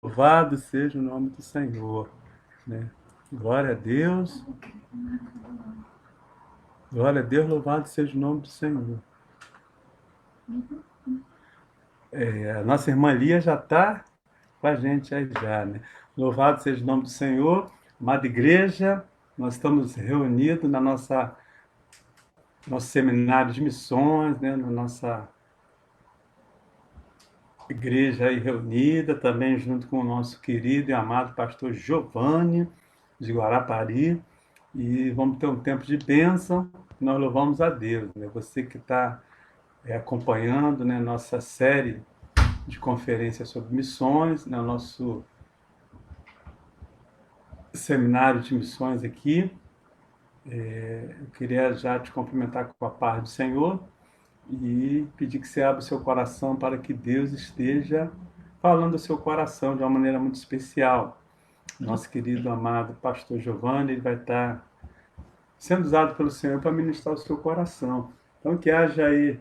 Louvado seja o nome do Senhor, né? Glória a Deus, glória a Deus, louvado seja o nome do Senhor. A nossa irmã Lia já está com a gente aí já, né? Louvado seja o nome do Senhor, amada igreja, nós estamos reunidos na nosso seminário de missões, né? Na nossa igreja aí reunida, também junto com o nosso querido e amado pastor Giovanni, de Guarapari, e vamos ter um tempo de bênção, nós louvamos a Deus, né? Você que está acompanhando, né, nossa série de conferências sobre missões, né, nosso seminário de missões aqui, eu queria já te cumprimentar com a paz do Senhor e pedir que você abra o seu coração para que Deus esteja falando ao seu coração de uma maneira muito especial. Nosso querido, amado pastor Giovanni, ele vai estar sendo usado pelo Senhor para ministrar o seu coração. Então, que haja aí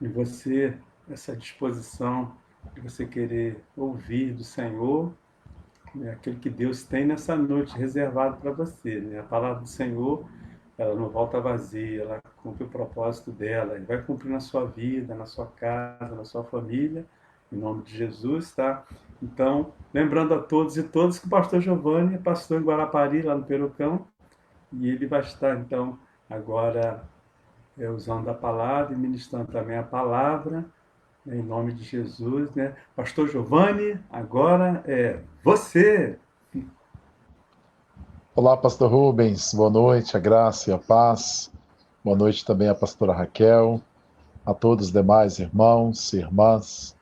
em você essa disposição de você querer ouvir do Senhor, né, aquilo que Deus tem nessa noite reservado para você. Né? A palavra do Senhor, ela não volta vazia, ela cumpre o propósito dela, e vai cumprir na sua vida, na sua casa, na sua família, em nome de Jesus, tá? Então, lembrando a todos e todas que o pastor Giovanni é pastor em Guarapari, lá no Perucão, e ele vai estar, então, agora usando a palavra e ministrando também a palavra, em nome de Jesus, né? Pastor Giovanni, agora é você. Olá, pastor Rubens, boa noite, a graça e a paz. Boa noite também à pastora Raquel, a todos os demais irmãos e irmãs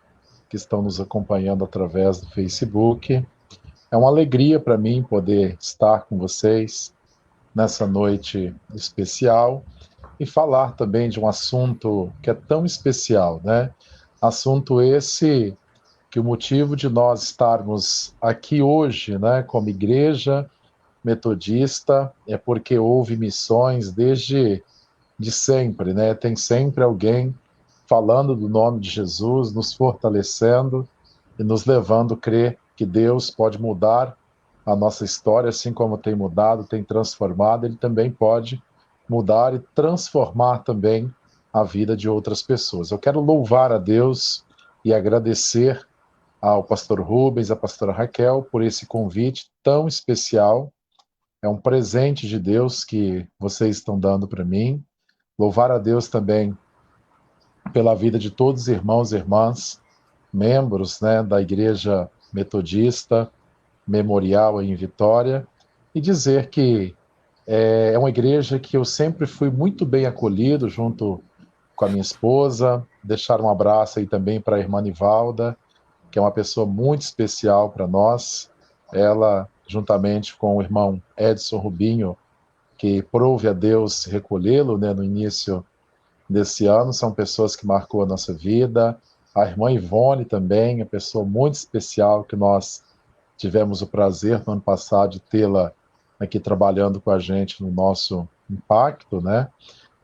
que estão nos acompanhando através do Facebook. É uma alegria para mim poder estar com vocês nessa noite especial e falar também de um assunto que é tão especial, né? Assunto esse que o motivo de nós estarmos aqui hoje, né, como igreja metodista, é porque houve missões desde de sempre, né? Tem sempre alguém falando do nome de Jesus, nos fortalecendo e nos levando a crer que Deus pode mudar a nossa história, assim como tem mudado, tem transformado, ele também pode mudar e transformar também a vida de outras pessoas. Eu quero louvar a Deus e agradecer ao pastor Rubens, à pastora Raquel, por esse convite tão especial. É um presente de Deus que vocês estão dando para mim. Louvar a Deus também pela vida de todos os irmãos e irmãs, membros, né, da Igreja Metodista Memorial em Vitória, e dizer que é uma igreja que eu sempre fui muito bem acolhido junto com a minha esposa. Deixar um abraço aí também para a irmã Nivalda, que é uma pessoa muito especial para nós. Ela, juntamente com o irmão Edson Rubinho, que prouve a Deus recolhê-lo, né, no início desse ano, são pessoas que marcou a nossa vida. A irmã Ivone também, é pessoa muito especial que nós tivemos o prazer no ano passado de tê-la aqui trabalhando com a gente no nosso impacto, né?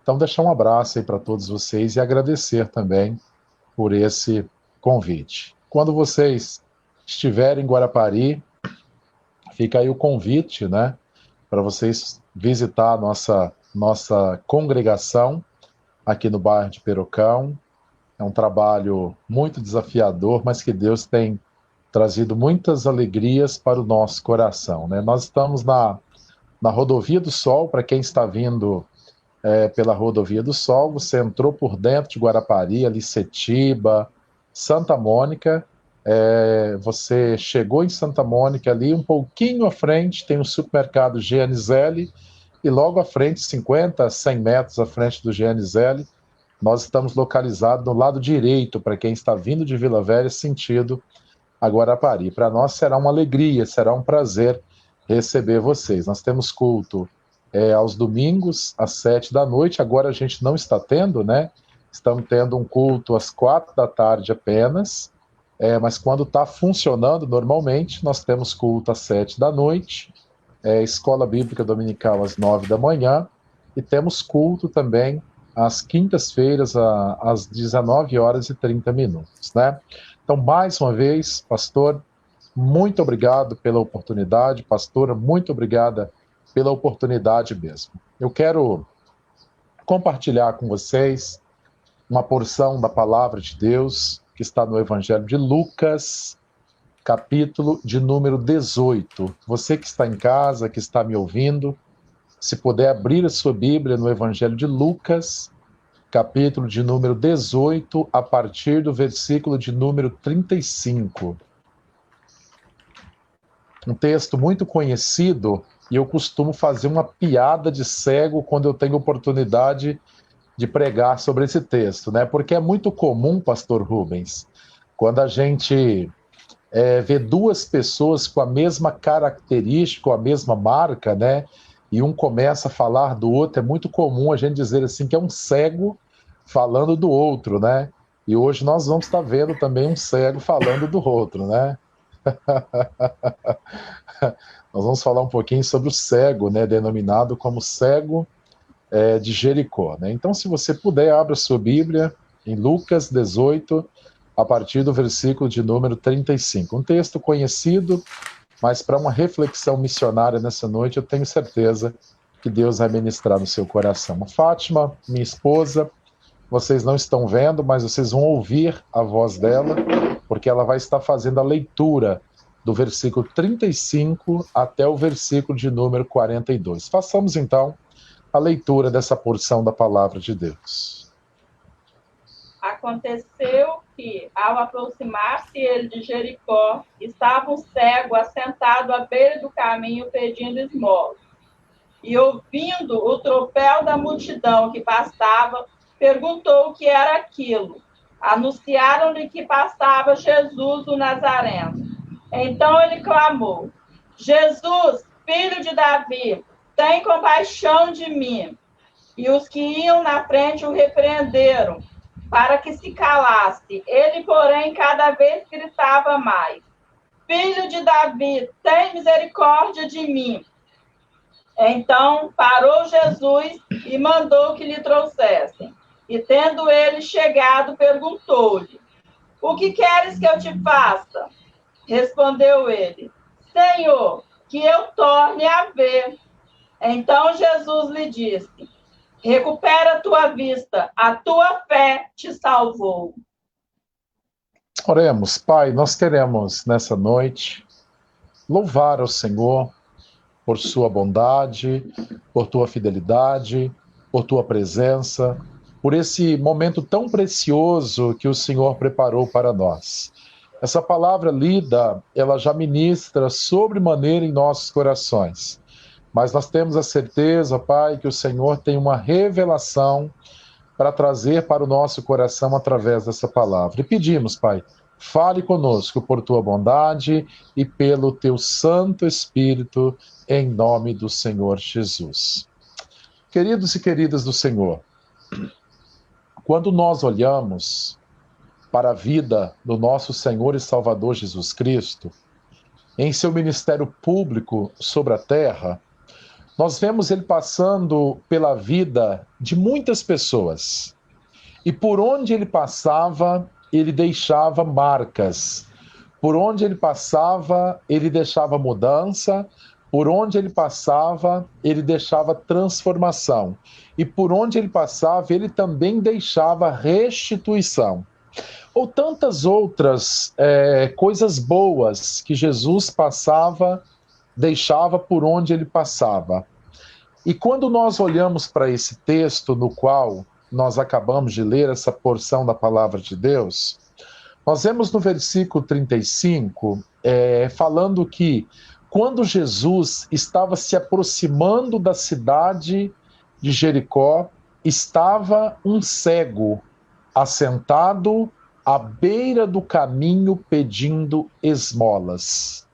Então, deixar um abraço aí para todos vocês e agradecer também por esse convite. Quando vocês estiverem em Guarapari, fica aí o convite, né, para vocês visitar a nossa congregação aqui no bairro de Perocão. É um trabalho muito desafiador, mas que Deus tem trazido muitas alegrias para o nosso coração, né? Nós estamos na Rodovia do Sol. Para quem está vindo pela Rodovia do Sol, você entrou por dentro de Guarapari, ali Setiba, Santa Mônica, você chegou em Santa Mônica ali, um pouquinho à frente tem o supermercado Giannizelli, e logo à frente, 50, 100 metros à frente do Giannizelli, nós estamos localizados no lado direito, para quem está vindo de Vila Velha, sentido a Guarapari. Para nós será uma alegria, será um prazer receber vocês. Nós temos culto aos domingos, às 7 da noite. Agora a gente não está tendo, né? Estamos tendo um culto às 4 da tarde apenas, mas quando está funcionando normalmente, nós temos culto às 7 da noite, escola bíblica dominical às 9 da manhã, e temos culto também às quintas-feiras, às 19 horas e 30 minutos, né? Então, mais uma vez, pastor, muito obrigado pela oportunidade, pastora, muito obrigada pela oportunidade mesmo. Eu quero compartilhar com vocês uma porção da palavra de Deus que está no Evangelho de Lucas, capítulo de número 18. Você que está em casa, que está me ouvindo, se puder abrir a sua Bíblia no Evangelho de Lucas, capítulo de número 18, a partir do versículo de número 35. Um texto muito conhecido, e eu costumo fazer uma piada de cego quando eu tenho oportunidade de pregar sobre esse texto, né? Porque é muito comum, pastor Rubens, quando a gente vê duas pessoas com a mesma característica, com a mesma marca, né? E um começa a falar do outro, é muito comum a gente dizer assim que é um cego falando do outro, né? E hoje nós vamos estar vendo também um cego falando do outro, né? Nós vamos falar um pouquinho sobre o cego, né? Denominado como cego de Jericó, né? Então, se você puder, abra sua Bíblia em Lucas 18, a partir do versículo de número 35. Um texto conhecido, mas para uma reflexão missionária nessa noite, eu tenho certeza que Deus vai ministrar no seu coração. A Fátima, minha esposa, vocês não estão vendo, mas vocês vão ouvir a voz dela, porque ela vai estar fazendo a leitura do versículo 35 até o versículo de número 42. Façamos então a leitura dessa porção da palavra de Deus. Aconteceu que, ao aproximar-se ele de Jericó, estava um cego assentado à beira do caminho pedindo esmola. E, ouvindo o tropel da multidão que passava, perguntou o que era aquilo. Anunciaram-lhe que passava Jesus o Nazareno. Então ele clamou: Jesus, filho de Davi, tem compaixão de mim. E os que iam na frente o repreenderam, para que se calasse. Ele, porém, cada vez gritava mais: Filho de Davi, tem misericórdia de mim. Então parou Jesus e mandou que lhe trouxessem. E tendo ele chegado, perguntou-lhe: O que queres que eu te faça? Respondeu ele: Senhor, que eu torne a ver. Então Jesus lhe disse: Recupera a tua vista, a tua fé te salvou. Oremos. Pai, nós queremos nessa noite louvar ao Senhor por sua bondade, por tua fidelidade, por tua presença, por esse momento tão precioso que o Senhor preparou para nós. Essa palavra lida, ela já ministra sobremaneira em nossos corações. Mas nós temos a certeza, Pai, que o Senhor tem uma revelação para trazer para o nosso coração através dessa palavra. E pedimos, Pai, fale conosco por tua bondade e pelo teu Santo Espírito, em nome do Senhor Jesus. Queridos e queridas do Senhor, quando nós olhamos para a vida do nosso Senhor e Salvador Jesus Cristo, em seu ministério público sobre a terra, nós vemos ele passando pela vida de muitas pessoas. E por onde ele passava, ele deixava marcas. Por onde ele passava, ele deixava mudança. Por onde ele passava, ele deixava transformação. E por onde ele passava, ele também deixava restituição. Ou tantas outras coisas boas que Jesus deixava por onde ele passava. E quando nós olhamos para esse texto no qual nós acabamos de ler, essa porção da palavra de Deus, nós vemos no versículo 35, falando que quando Jesus estava se aproximando da cidade de Jericó, estava um cego assentado à beira do caminho pedindo esmolas.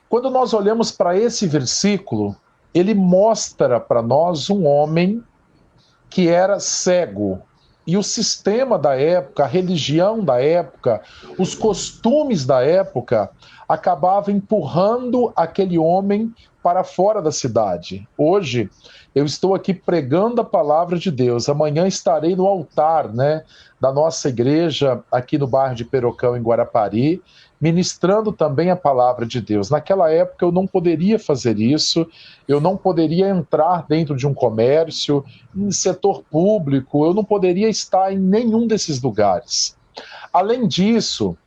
Quando nós olhamos para esse versículo, ele mostra para nós um homem que era cego. E o sistema da época, a religião da época, os costumes da época, acabava empurrando aquele homem para fora da cidade. Hoje, eu estou aqui pregando a palavra de Deus. Amanhã estarei no altar, né, da nossa igreja aqui no bairro de Perocão, em Guarapari, ministrando também a palavra de Deus. Naquela época eu não poderia fazer isso, eu não poderia entrar dentro de um comércio, em setor público, eu não poderia estar em nenhum desses lugares. Além disso,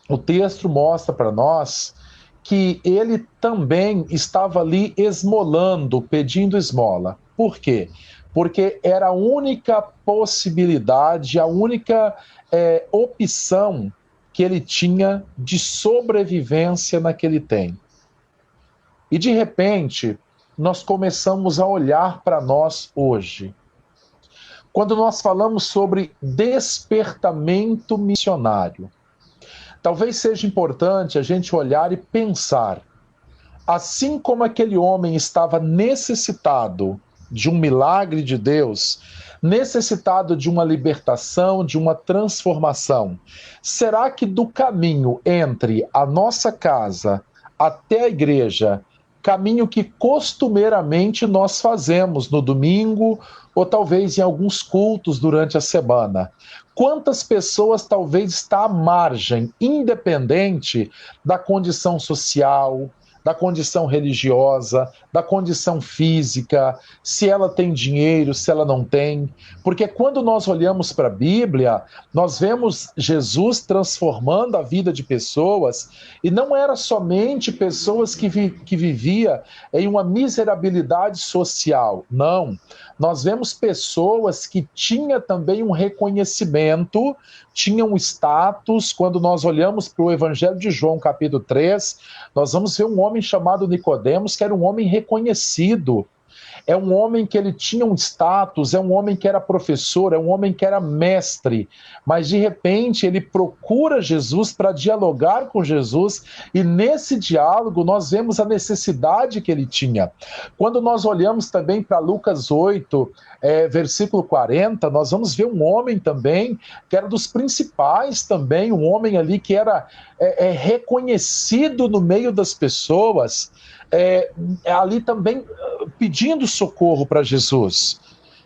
o texto mostra para nós que ele também estava ali esmolando, pedindo esmola. Por quê? Porque era a única possibilidade, a única opção que ele tinha de sobrevivência naquele tempo. E de repente, nós começamos a olhar para nós hoje. Quando nós falamos sobre despertamento missionário, talvez seja importante a gente olhar e pensar, assim como aquele homem estava necessitado de um milagre de Deus, necessitado de uma libertação, de uma transformação, será que do caminho entre a nossa casa até a igreja, caminho que costumeiramente nós fazemos no domingo ou talvez em alguns cultos durante a semana, quantas pessoas talvez está à margem, independente da condição social, da condição religiosa, da condição física, se ela tem dinheiro, se ela não tem. Porque quando nós olhamos para a Bíblia, nós vemos Jesus transformando a vida de pessoas, e não era somente pessoas que viviam em uma miserabilidade social, não. Nós vemos pessoas que tinham também um reconhecimento, tinham um status. Quando nós olhamos para o Evangelho de João, capítulo 3, nós vamos ver um homem chamado Nicodemos, que era um homem reconhecido. É um homem que ele tinha um status, é um homem que era professor, é um homem que era mestre, mas de repente ele procura Jesus para dialogar com Jesus, e nesse diálogo nós vemos a necessidade que ele tinha. Quando nós olhamos também para Lucas 8, versículo 40, nós vamos ver um homem também, que era dos principais também, um homem ali que era reconhecido no meio das pessoas, ali também pedindo socorro para Jesus.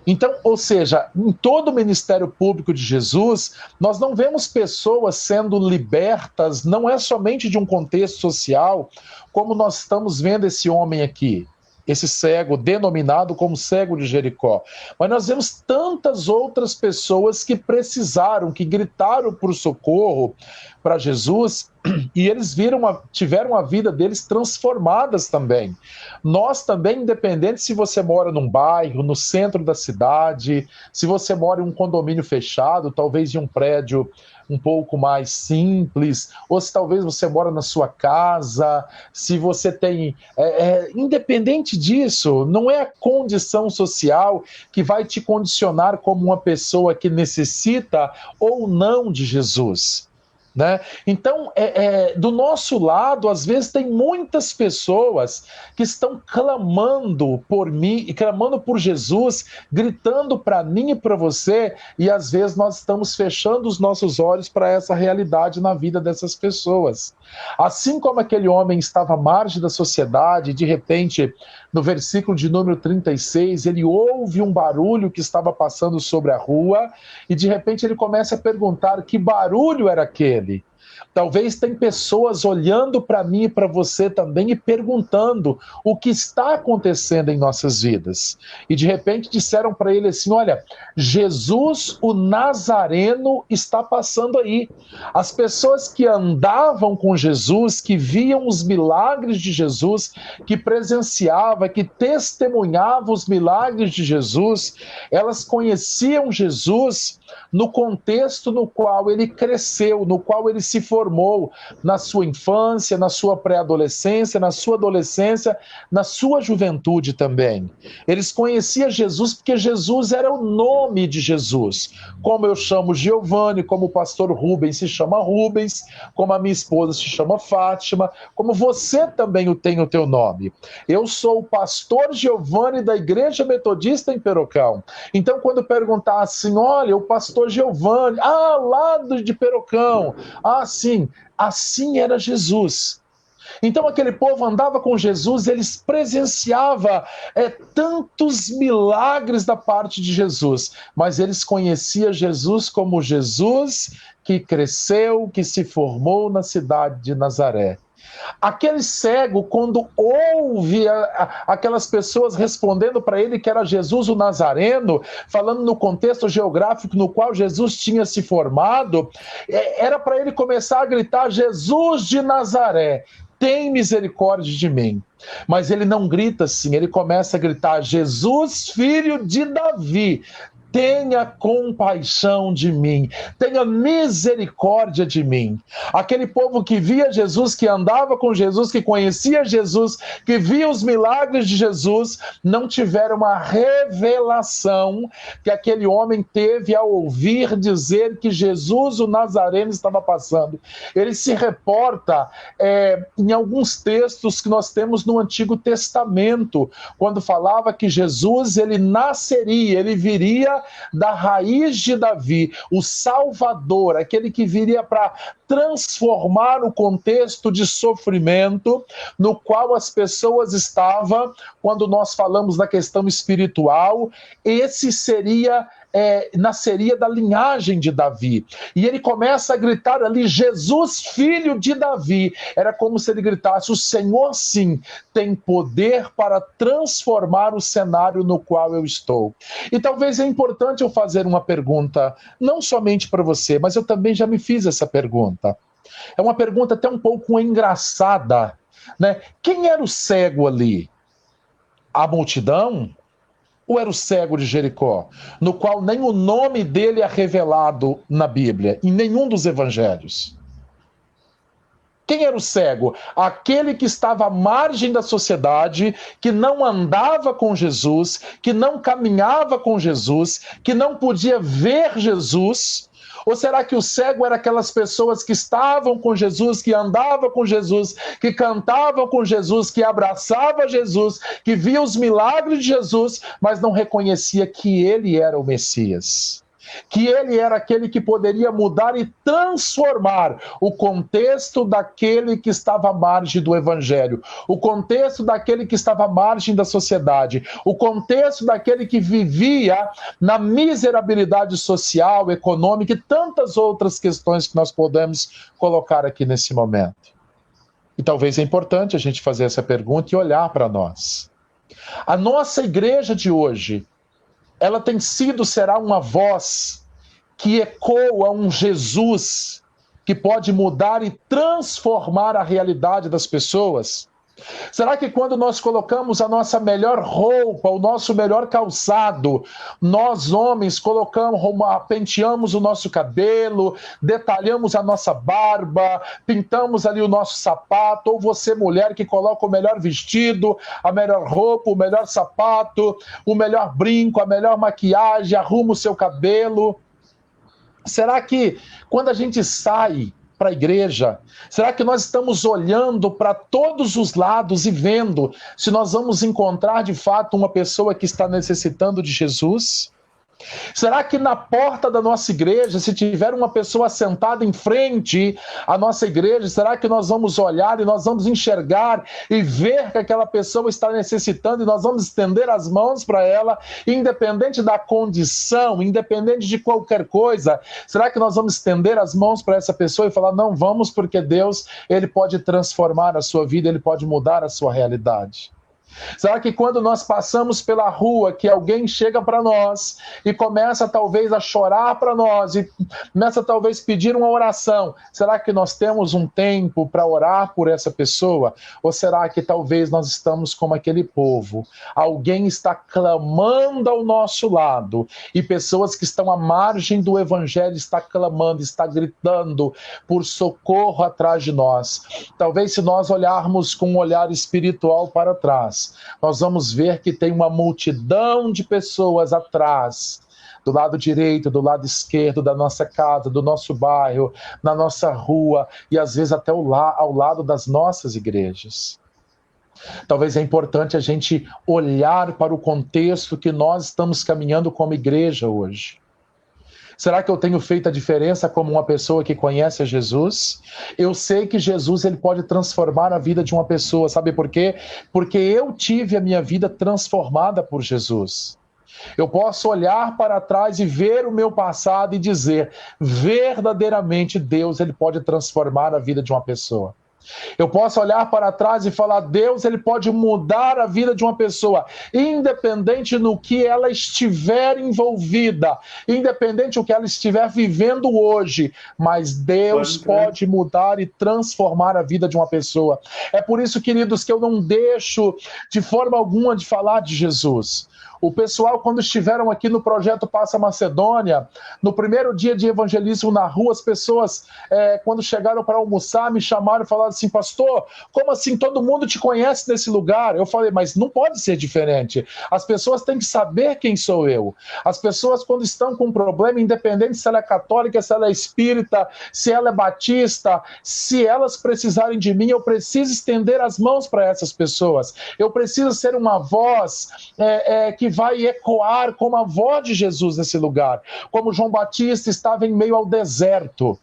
Então, ou seja, em todo o ministério público de Jesus, nós não vemos pessoas sendo libertas, não é somente de um contexto social, como nós estamos vendo esse homem aqui, esse cego, denominado como cego de Jericó. Mas nós vemos tantas outras pessoas que precisaram, que gritaram por socorro para Jesus, e eles tiveram a vida deles transformadas também. Nós também, independente se você mora num bairro, no centro da cidade, se você mora em um condomínio fechado, talvez em um prédio um pouco mais simples, ou se talvez você mora na sua casa, se você tem... independente disso, não é a condição social que vai te condicionar como uma pessoa que necessita ou não de Jesus. Né? Então, do nosso lado, às vezes tem muitas pessoas que estão clamando por mim, e clamando por Jesus, gritando para mim e para você, e às vezes nós estamos fechando os nossos olhos para essa realidade na vida dessas pessoas. Assim como aquele homem estava à margem da sociedade, de repente, no versículo de número 36, ele ouve um barulho que estava passando sobre a rua, e de repente ele começa a perguntar que barulho era aquele. Talvez tem pessoas olhando para mim e para você também e perguntando o que está acontecendo em nossas vidas. E de repente disseram para ele assim, olha, Jesus o Nazareno está passando aí. As pessoas que andavam com Jesus, que viam os milagres de Jesus, que presenciavam, que testemunhavam os milagres de Jesus, elas conheciam Jesus no contexto no qual ele cresceu, no qual ele se formou, na sua infância, na sua pré-adolescência, na sua adolescência, na sua juventude também. Eles conheciam Jesus porque Jesus era o nome de Jesus. Como eu chamo Giovanni, como o pastor Rubens se chama Rubens, como a minha esposa se chama Fátima, como você também tem o teu nome. Eu sou o pastor Giovanni da Igreja Metodista em Perocão. Então, quando perguntar assim, olha, o pastor Giovanni, lá de Perocão, sim, assim era Jesus. Então aquele povo andava com Jesus, eles presenciavam tantos milagres da parte de Jesus, mas eles conheciam Jesus como Jesus que cresceu, que se formou na cidade de Nazaré. Aquele cego, quando ouve aquelas pessoas respondendo para ele que era Jesus o Nazareno, falando no contexto geográfico no qual Jesus tinha se formado, era para ele começar a gritar: Jesus de Nazaré, tem misericórdia de mim. Mas ele não grita assim, ele começa a gritar: Jesus, filho de Davi, tenha compaixão de mim, tenha misericórdia de mim. Aquele povo que via Jesus, que andava com Jesus, que conhecia Jesus, que via os milagres de Jesus, não tiveram uma revelação que aquele homem teve ao ouvir dizer que Jesus, o Nazareno, estava passando. Ele se reporta em alguns textos que nós temos no Antigo Testamento, quando falava que Jesus, ele nasceria, ele viria da raiz de Davi, o Salvador, aquele que viria para transformar o contexto de sofrimento no qual as pessoas estavam, quando nós falamos da questão espiritual. Esse nasceria da linhagem de Davi. E ele começa a gritar ali: Jesus, filho de Davi. Era como se ele gritasse: o Senhor, sim, tem poder para transformar o cenário no qual eu estou. E talvez é importante eu fazer uma pergunta, não somente para você, mas eu também já me fiz essa pergunta. É uma pergunta até um pouco engraçada, né? Quem era o cego ali? A multidão? Ou era o cego de Jericó, no qual nem o nome dele é revelado na Bíblia, em nenhum dos evangelhos? Quem era o cego? Aquele que estava à margem da sociedade, que não andava com Jesus, que não caminhava com Jesus, que não podia ver Jesus. Ou será que o cego era aquelas pessoas que estavam com Jesus, que andavam com Jesus, que cantavam com Jesus, que abraçavam Jesus, que via os milagres de Jesus, mas não reconhecia que ele era o Messias? Que ele era aquele que poderia mudar e transformar o contexto daquele que estava à margem do evangelho, o contexto daquele que estava à margem da sociedade, o contexto daquele que vivia na miserabilidade social, econômica e tantas outras questões que nós podemos colocar aqui nesse momento. E talvez é importante a gente fazer essa pergunta e olhar para nós. A nossa igreja de hoje, ela será uma voz que ecoa um Jesus que pode mudar e transformar a realidade das pessoas? Será que quando nós colocamos a nossa melhor roupa, o nosso melhor calçado, nós homens penteamos o nosso cabelo, detalhamos a nossa barba, pintamos ali o nosso sapato, ou você mulher que coloca o melhor vestido, a melhor roupa, o melhor sapato, o melhor brinco, a melhor maquiagem, arruma o seu cabelo? Será que quando a gente sai para a igreja, será que nós estamos olhando para todos os lados e vendo se nós vamos encontrar de fato uma pessoa que está necessitando de Jesus? Será que na porta da nossa igreja, se tiver uma pessoa sentada em frente à nossa igreja, será que nós vamos olhar e nós vamos enxergar e ver que aquela pessoa está necessitando e nós vamos estender as mãos para ela, independente da condição, independente de qualquer coisa? Será que nós vamos estender as mãos para essa pessoa e falar: não, vamos, porque Deus, ele pode transformar a sua vida, ele pode mudar a sua realidade? Será que quando nós passamos pela rua, que alguém chega para nós e começa talvez a chorar para nós e começa talvez pedir uma oração, será que nós temos um tempo para orar por essa pessoa? Ou será que talvez nós estamos como aquele povo? Alguém está clamando ao nosso lado e pessoas que estão à margem do evangelho estão clamando, estão gritando por socorro atrás de nós. Talvez se nós olharmos com um olhar espiritual para trás, nós vamos ver que tem uma multidão de pessoas atrás, do lado direito, do lado esquerdo da nossa casa, do nosso bairro, na nossa rua e às vezes até ao lado das nossas igrejas. Talvez é importante a gente olhar para o contexto que nós estamos caminhando como igreja hoje. Será que eu tenho feito a diferença como uma pessoa que conhece a Jesus? Eu sei que Jesus ele pode transformar a vida de uma pessoa, sabe por quê? Porque eu tive a minha vida transformada por Jesus. Eu posso olhar para trás e ver o meu passado e dizer, verdadeiramente Deus ele pode transformar a vida de uma pessoa. Eu posso olhar para trás e falar, Deus ele pode mudar a vida de uma pessoa, independente no que ela estiver envolvida, independente do que ela estiver vivendo hoje, mas Deus pode mudar e transformar a vida de uma pessoa. É por isso, queridos, que eu não deixo de forma alguma de falar de Jesus. O pessoal, quando estiveram aqui no projeto Passa Macedônia, no primeiro dia de evangelismo na rua, as pessoas, quando chegaram para almoçar, me chamaram e falaram assim, pastor, como assim todo mundo te conhece nesse lugar? Eu falei, mas não pode ser diferente. As pessoas têm que saber quem sou eu. As pessoas, quando estão com um problema, independente se ela é católica, se ela é espírita, se ela é batista, se elas precisarem de mim, eu preciso estender as mãos para essas pessoas. Eu preciso ser uma voz que vai ecoar como a voz de Jesus nesse lugar. Como João Batista estava em meio ao deserto.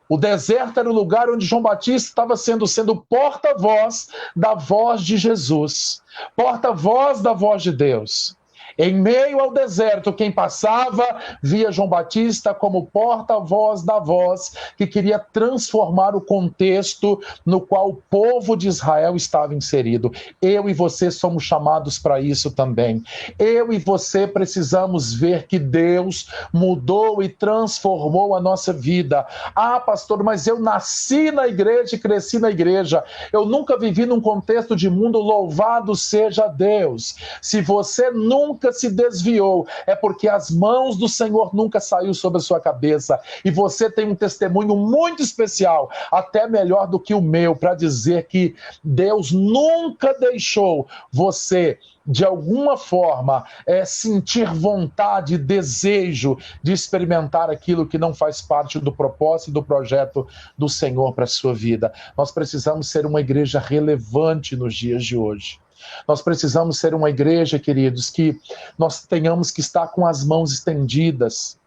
O deserto era o lugar onde João Batista estava sendo porta-voz da voz de Jesus. Porta-voz da voz de Deus. Em meio ao deserto, quem passava via João Batista como porta-voz da voz que queria transformar o contexto no qual o povo de Israel estava inserido. Eu e você somos chamados para isso também. Eu e você precisamos ver que Deus mudou e transformou a nossa vida. Ah, pastor, mas eu nasci na igreja e cresci na igreja. Eu nunca vivi num contexto de mundo, louvado seja Deus. Se você nunca se desviou, é porque as mãos do Senhor nunca saiu sobre a sua cabeça, e você tem um testemunho muito especial, até melhor do que o meu, para dizer que Deus nunca deixou você, de alguma forma, sentir vontade, desejo de experimentar aquilo que não faz parte do propósito e do projeto do Senhor para a sua vida. Nós precisamos ser uma igreja relevante nos dias de hoje. Nós precisamos ser uma igreja, queridos, que nós tenhamos que estar com as mãos estendidas.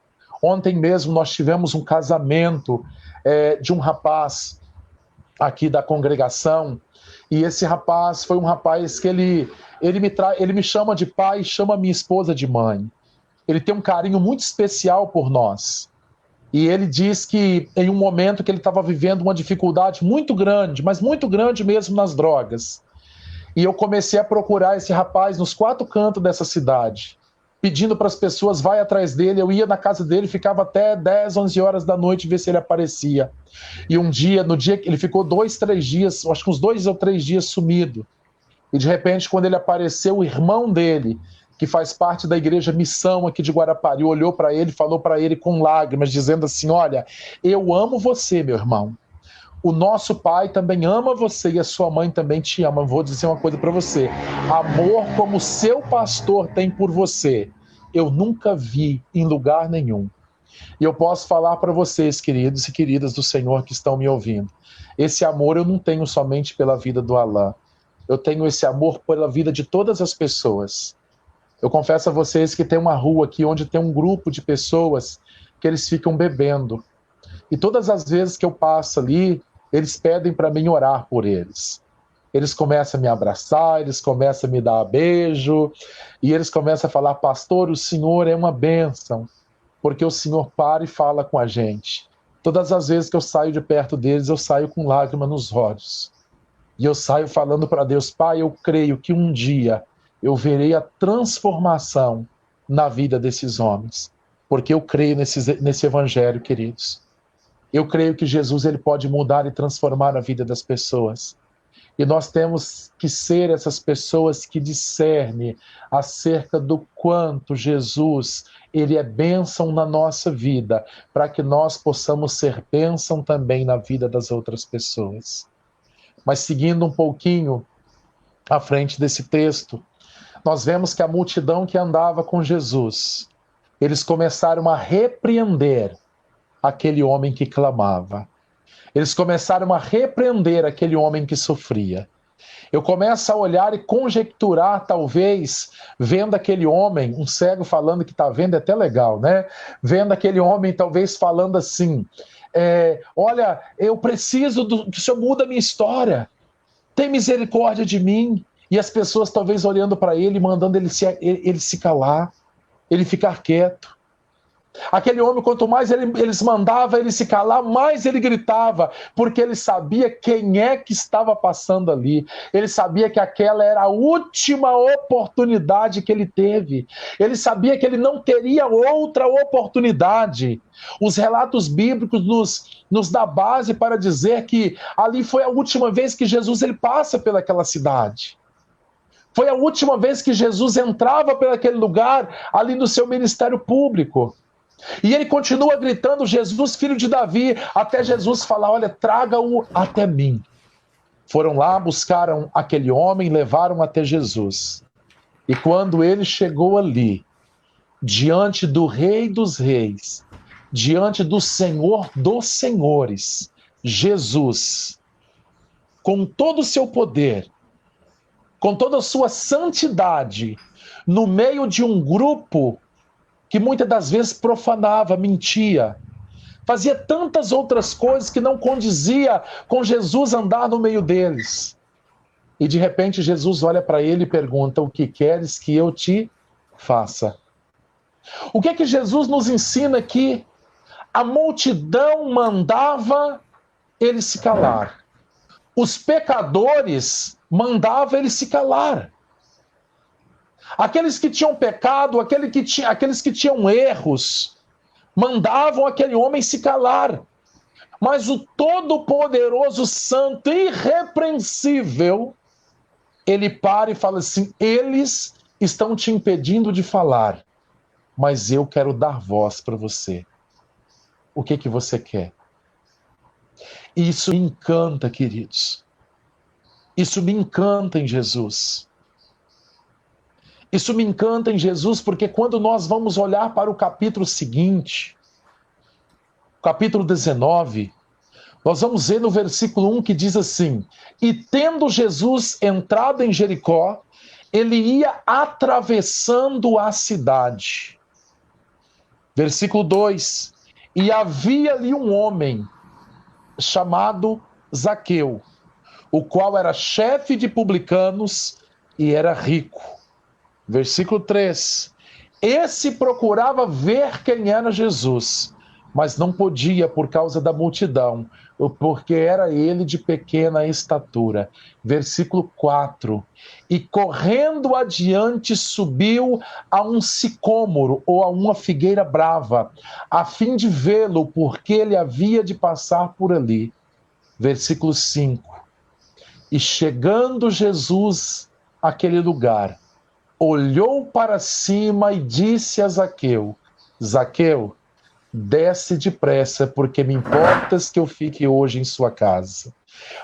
Ontem mesmo nós tivemos um casamento de um rapaz aqui da congregação, e esse rapaz foi um rapaz que ele me chama de pai, chama minha esposa de mãe. Ele tem um carinho muito especial por nós. E ele diz que em um momento que ele estava vivendo uma dificuldade muito grande, mas muito grande mesmo nas drogas. E eu comecei a procurar esse rapaz nos 4 cantos dessa cidade, pedindo para as pessoas, vai atrás dele. Eu ia na casa dele, ficava até 10, 11 horas da noite, ver se ele aparecia. E no dia que ele ficou 2, 3 dias, acho que uns 2 ou 3 dias sumido. E de repente, quando ele apareceu, o irmão dele, que faz parte da igreja Missão aqui de Guarapari, olhou para ele, falou para ele com lágrimas, dizendo assim, olha, eu amo você, meu irmão. O nosso pai também ama você e a sua mãe também te ama. Eu vou dizer uma coisa para você. Amor como seu pastor tem por você, eu nunca vi em lugar nenhum. E eu posso falar para vocês, queridos e queridas do Senhor que estão me ouvindo. Esse amor eu não tenho somente pela vida do Alain. Eu tenho esse amor pela vida de todas as pessoas. Eu confesso a vocês que tem uma rua aqui onde tem um grupo de pessoas que eles ficam bebendo. E todas as vezes que eu passo ali, eles pedem para mim orar por eles. Eles começam a me abraçar, eles começam a me dar beijo, e eles começam a falar, pastor, o Senhor é uma bênção, porque o Senhor para e fala com a gente. Todas as vezes que eu saio de perto deles, eu saio com lágrima nos olhos. E eu saio falando para Deus, Pai, eu creio que um dia eu verei a transformação na vida desses homens, porque eu creio nesse evangelho, queridos. Eu creio que Jesus ele pode mudar e transformar a vida das pessoas. E nós temos que ser essas pessoas que discernem acerca do quanto Jesus ele é bênção na nossa vida, para que nós possamos ser bênção também na vida das outras pessoas. Mas seguindo um pouquinho à frente desse texto, nós vemos que a multidão que andava com Jesus, eles começaram a repreender aquele homem que clamava. Eles começaram a repreender aquele homem que sofria. Eu começo a olhar e conjecturar, talvez, vendo aquele homem, um cego falando que está vendo, é até legal, né? Vendo aquele homem, talvez, falando assim, olha, eu preciso que o Senhor mude a minha história. Tem misericórdia de mim. E as pessoas, talvez, olhando para ele, mandando ele se calar, ele ficar quieto. Aquele homem, quanto mais eles mandavam ele se calar, mais ele gritava, porque ele sabia quem é que estava passando ali. Ele sabia que aquela era a última oportunidade que ele teve. Ele sabia que ele não teria outra oportunidade. Os relatos bíblicos nos dá base para dizer que ali foi a última vez que Jesus ele passa pelaquela cidade. Foi a última vez que Jesus entrava por aquele lugar, ali no seu ministério público. E ele continua gritando, Jesus, filho de Davi, até Jesus falar, olha, traga-o até mim. Foram lá, buscaram aquele homem, levaram até Jesus. E quando ele chegou ali, diante do Rei dos Reis, diante do Senhor dos Senhores, Jesus, com todo o seu poder, com toda a sua santidade, no meio de um grupo que muitas das vezes profanava, mentia, fazia tantas outras coisas que não condizia com Jesus andar no meio deles. E de repente Jesus olha para ele e pergunta, o que queres que eu te faça? O que é que Jesus nos ensina aqui? A multidão mandava ele se calar. Os pecadores mandavam ele se calar. Aqueles que tinham pecado, aqueles que tinham erros, mandavam aquele homem se calar. Mas o Todo-Poderoso, Santo, Irrepreensível, ele para e fala assim, eles estão te impedindo de falar, mas eu quero dar voz para você. O que que você quer? Isso me encanta, queridos. Isso me encanta em Jesus. Isso me encanta em Jesus, porque quando nós vamos olhar para o capítulo seguinte, capítulo 19, nós vamos ver no versículo 1 que diz assim, e tendo Jesus entrado em Jericó, ele ia atravessando a cidade. Versículo 2, e havia ali um homem chamado Zaqueu, o qual era chefe de publicanos e era rico. Versículo 3. Esse procurava ver quem era Jesus, mas não podia por causa da multidão, porque era ele de pequena estatura. Versículo 4. E correndo adiante subiu a um sicômoro ou a uma figueira brava, a fim de vê-lo, porque ele havia de passar por ali. Versículo 5. E chegando Jesus àquele lugar, olhou para cima e disse a Zaqueu, Zaqueu, desce depressa, porque me importas que eu fique hoje em sua casa.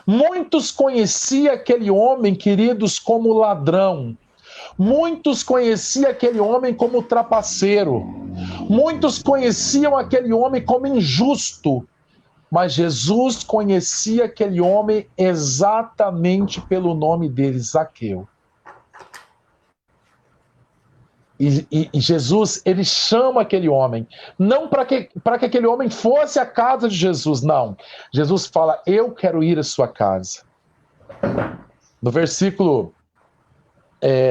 Muitos conheciam aquele homem, queridos, como ladrão. Muitos conheciam aquele homem como trapaceiro. Muitos conheciam aquele homem como injusto. Mas Jesus conhecia aquele homem exatamente pelo nome dele, Zaqueu. E Jesus, ele chama aquele homem, não para que aquele homem fosse à casa de Jesus, não. Jesus fala, eu quero ir à sua casa. No versículo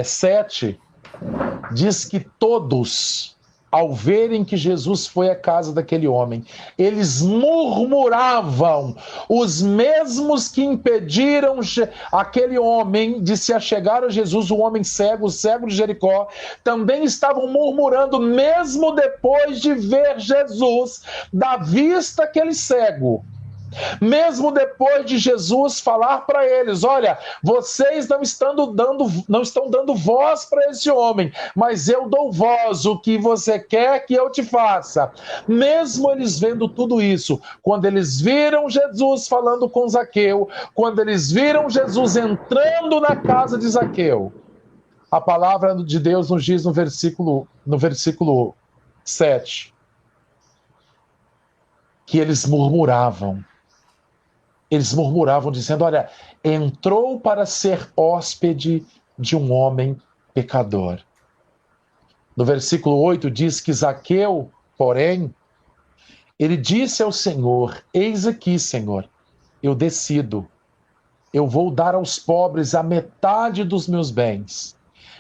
7, diz que todos, ao verem que Jesus foi à casa daquele homem, eles murmuravam, os mesmos que impediram aquele homem de se achegar a Jesus, o homem cego, o cego de Jericó, também estavam murmurando, mesmo depois de ver Jesus, da vista aquele cego. Mesmo depois de Jesus falar para eles, olha, vocês não estão dando voz para esse homem, mas eu dou voz, o que você quer que eu te faça. Mesmo eles vendo tudo isso, quando eles viram Jesus falando com Zaqueu, quando eles viram Jesus entrando na casa de Zaqueu, a palavra de Deus nos diz no versículo 7, que eles murmuravam. Eles murmuravam dizendo, olha, entrou para ser hóspede de um homem pecador. No versículo 8 diz que Zaqueu, porém, ele disse ao Senhor, eis aqui, Senhor, eu decido, eu vou dar aos pobres a metade dos meus bens.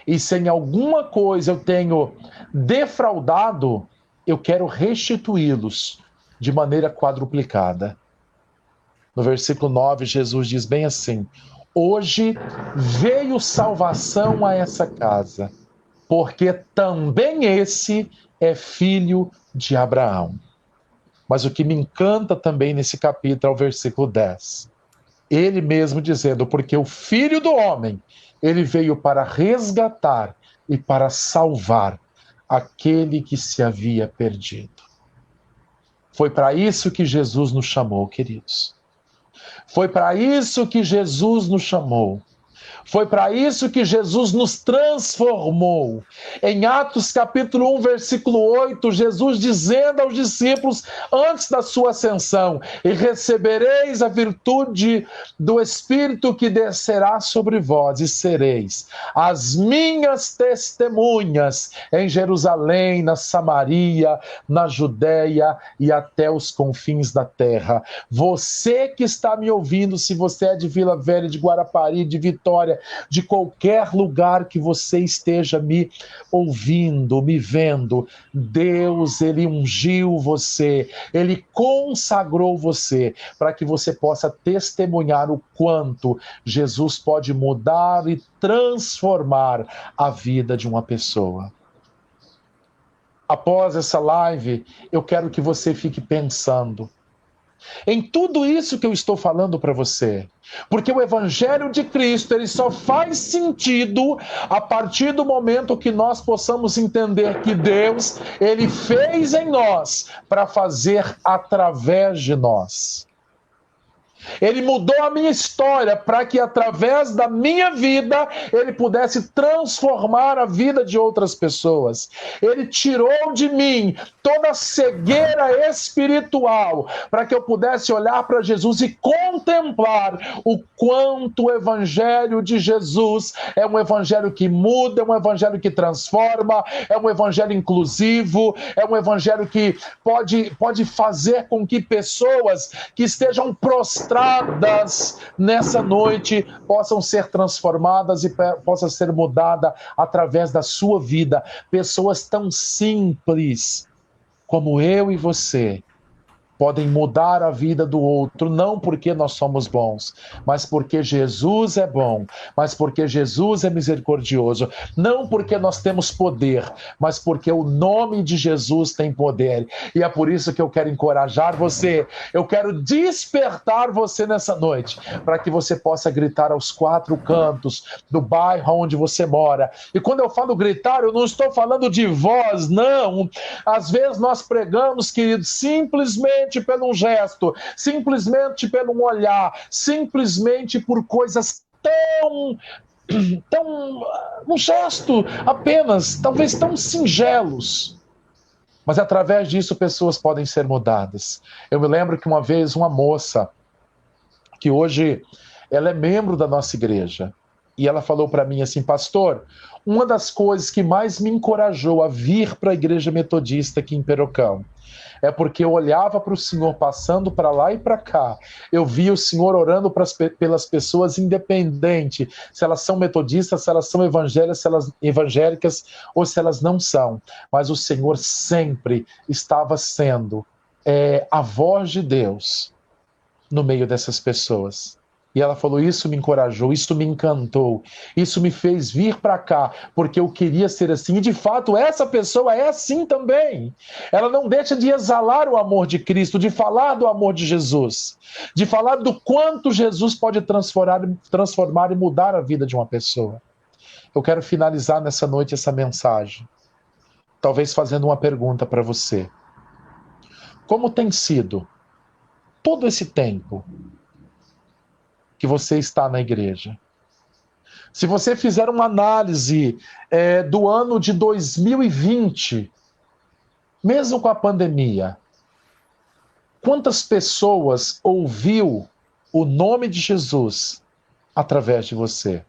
E se em alguma coisa eu tenho defraudado, eu quero restituí-los de maneira quadruplicada. No versículo 9, Jesus diz bem assim, hoje veio salvação a essa casa, porque também esse é filho de Abraão. Mas o que me encanta também nesse capítulo é o versículo 10. Ele mesmo dizendo, porque o Filho do Homem, ele veio para resgatar e para salvar aquele que se havia perdido. Foi para isso que Jesus nos chamou, queridos. Foi para isso que Jesus nos chamou. Foi para isso que Jesus nos transformou. Em Atos capítulo 1, versículo 8, Jesus dizendo aos discípulos, antes da sua ascensão, e recebereis a virtude do Espírito que descerá sobre vós, e sereis as minhas testemunhas em Jerusalém, na Samaria, na Judéia e até os confins da terra. Você que está me ouvindo, se você é de Vila Velha, de Guarapari, de Vitória, de qualquer lugar que você esteja me ouvindo, me vendo, Deus, ele ungiu você, ele consagrou você para que você possa testemunhar o quanto Jesus pode mudar e transformar a vida de uma pessoa. Após essa live, eu quero que você fique pensando em tudo isso que eu estou falando para você. Porque o Evangelho de Cristo, ele só faz sentido a partir do momento que nós possamos entender que Deus, ele fez em nós para fazer através de nós. Ele mudou a minha história para que através da minha vida ele pudesse transformar a vida de outras pessoas. Ele tirou de mim toda a cegueira espiritual para que eu pudesse olhar para Jesus e contemplar o quanto o Evangelho de Jesus é um Evangelho que muda, é um Evangelho que transforma, é um Evangelho inclusivo, é um Evangelho que pode fazer com que pessoas que estejam prostradas nessa noite possam ser transformadas e possa ser mudada através da sua vida. Pessoas tão simples como eu e você podem mudar a vida do outro, não porque nós somos bons, mas porque Jesus é bom, mas porque Jesus é misericordioso, não porque nós temos poder, mas porque o nome de Jesus tem poder. E é por isso que eu quero encorajar você, eu quero despertar você nessa noite, para que você possa gritar aos quatro cantos do bairro onde você mora. E quando eu falo gritar, eu não estou falando de voz, não. Às vezes nós pregamos, queridos, simplesmente pelo um gesto, simplesmente pelo um olhar, simplesmente por coisas um gesto apenas, talvez tão singelos. Mas através disso pessoas podem ser mudadas. Eu me lembro que uma vez uma moça, que hoje ela é membro da nossa igreja, e ela falou para mim assim, pastor, uma das coisas que mais me encorajou a vir para a igreja metodista aqui em Perocão é porque eu olhava para o Senhor passando para lá e para cá. Eu via o Senhor orando pelas pessoas, independente se elas são metodistas, se elas são evangélicas ou se elas não são. Mas o Senhor sempre estava sendo a voz de Deus no meio dessas pessoas. E ela falou, isso me encorajou, isso me encantou, isso me fez vir para cá, porque eu queria ser assim. E de fato, essa pessoa é assim também. Ela não deixa de exalar o amor de Cristo, de falar do amor de Jesus, de falar do quanto Jesus pode transformar e mudar a vida de uma pessoa. Eu quero finalizar nessa noite essa mensagem, talvez fazendo uma pergunta para você. Como tem sido todo esse tempo que você está na igreja? Se você fizer uma análise do ano de 2020, mesmo com a pandemia, quantas pessoas ouviu o nome de Jesus através de você?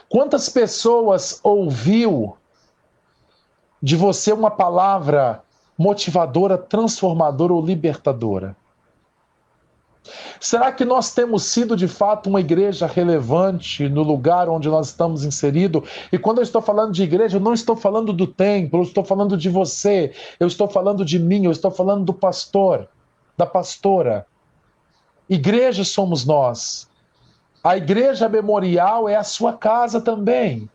Quantas pessoas ouviu de você uma palavra motivadora, transformadora ou libertadora? Será que nós temos sido de fato uma igreja relevante no lugar onde nós estamos inseridos? E quando eu estou falando de igreja, eu não estou falando do templo, eu estou falando de você, eu estou falando de mim, eu estou falando do pastor, da pastora. Igreja somos nós. A igreja memorial é a sua casa também.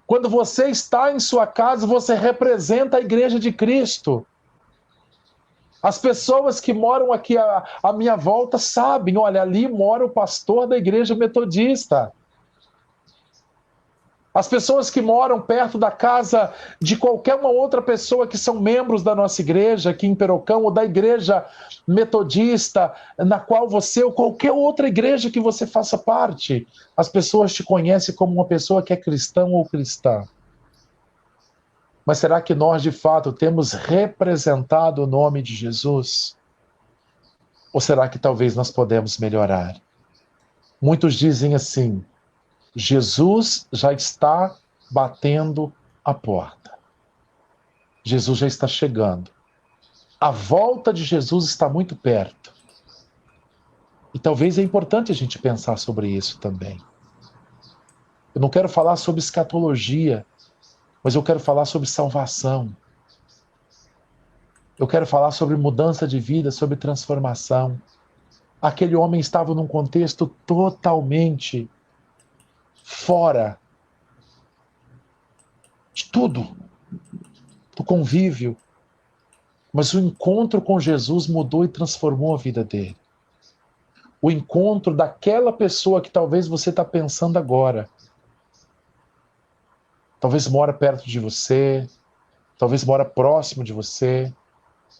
Quando você está em sua casa, você representa a igreja de Cristo. As pessoas que moram aqui à minha volta sabem, olha, ali mora o pastor da igreja metodista. As pessoas que moram perto da casa de qualquer uma outra pessoa que são membros da nossa igreja aqui em Perocão, ou da igreja metodista, na qual você, ou qualquer outra igreja que você faça parte, as pessoas te conhecem como uma pessoa que é cristão ou cristã. Mas será que nós, de fato, temos representado o nome de Jesus? Ou será que talvez nós podemos melhorar? Muitos dizem assim: Jesus já está batendo a porta. Jesus já está chegando. A volta de Jesus está muito perto. E talvez é importante a gente pensar sobre isso também. Eu não quero falar sobre escatologia, mas eu quero falar sobre salvação. Eu quero falar sobre mudança de vida, sobre transformação. Aquele homem estava num contexto totalmente fora de tudo, do convívio. Mas o encontro com Jesus mudou e transformou a vida dele. O encontro daquela pessoa que talvez você está pensando agora. Talvez mora perto de você, talvez mora próximo de você,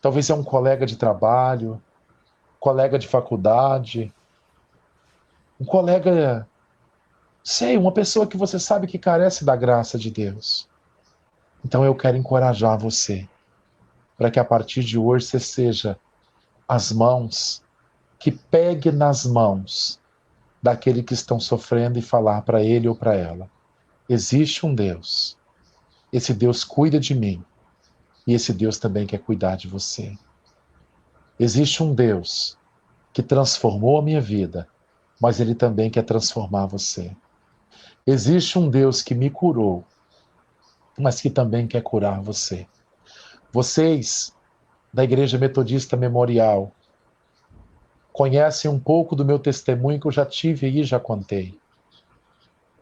talvez é um colega de trabalho, colega de faculdade, um colega, uma pessoa que você sabe que carece da graça de Deus. Então eu quero encorajar você, para que a partir de hoje você seja as mãos, que pegue nas mãos daquele que estão sofrendo e falar para ele ou para ela: existe um Deus, esse Deus cuida de mim, e esse Deus também quer cuidar de você. Existe um Deus que transformou a minha vida, mas ele também quer transformar você. Existe um Deus que me curou, mas que também quer curar você. Vocês, da Igreja Metodista Memorial, conhecem um pouco do meu testemunho que eu já tive aí e já contei.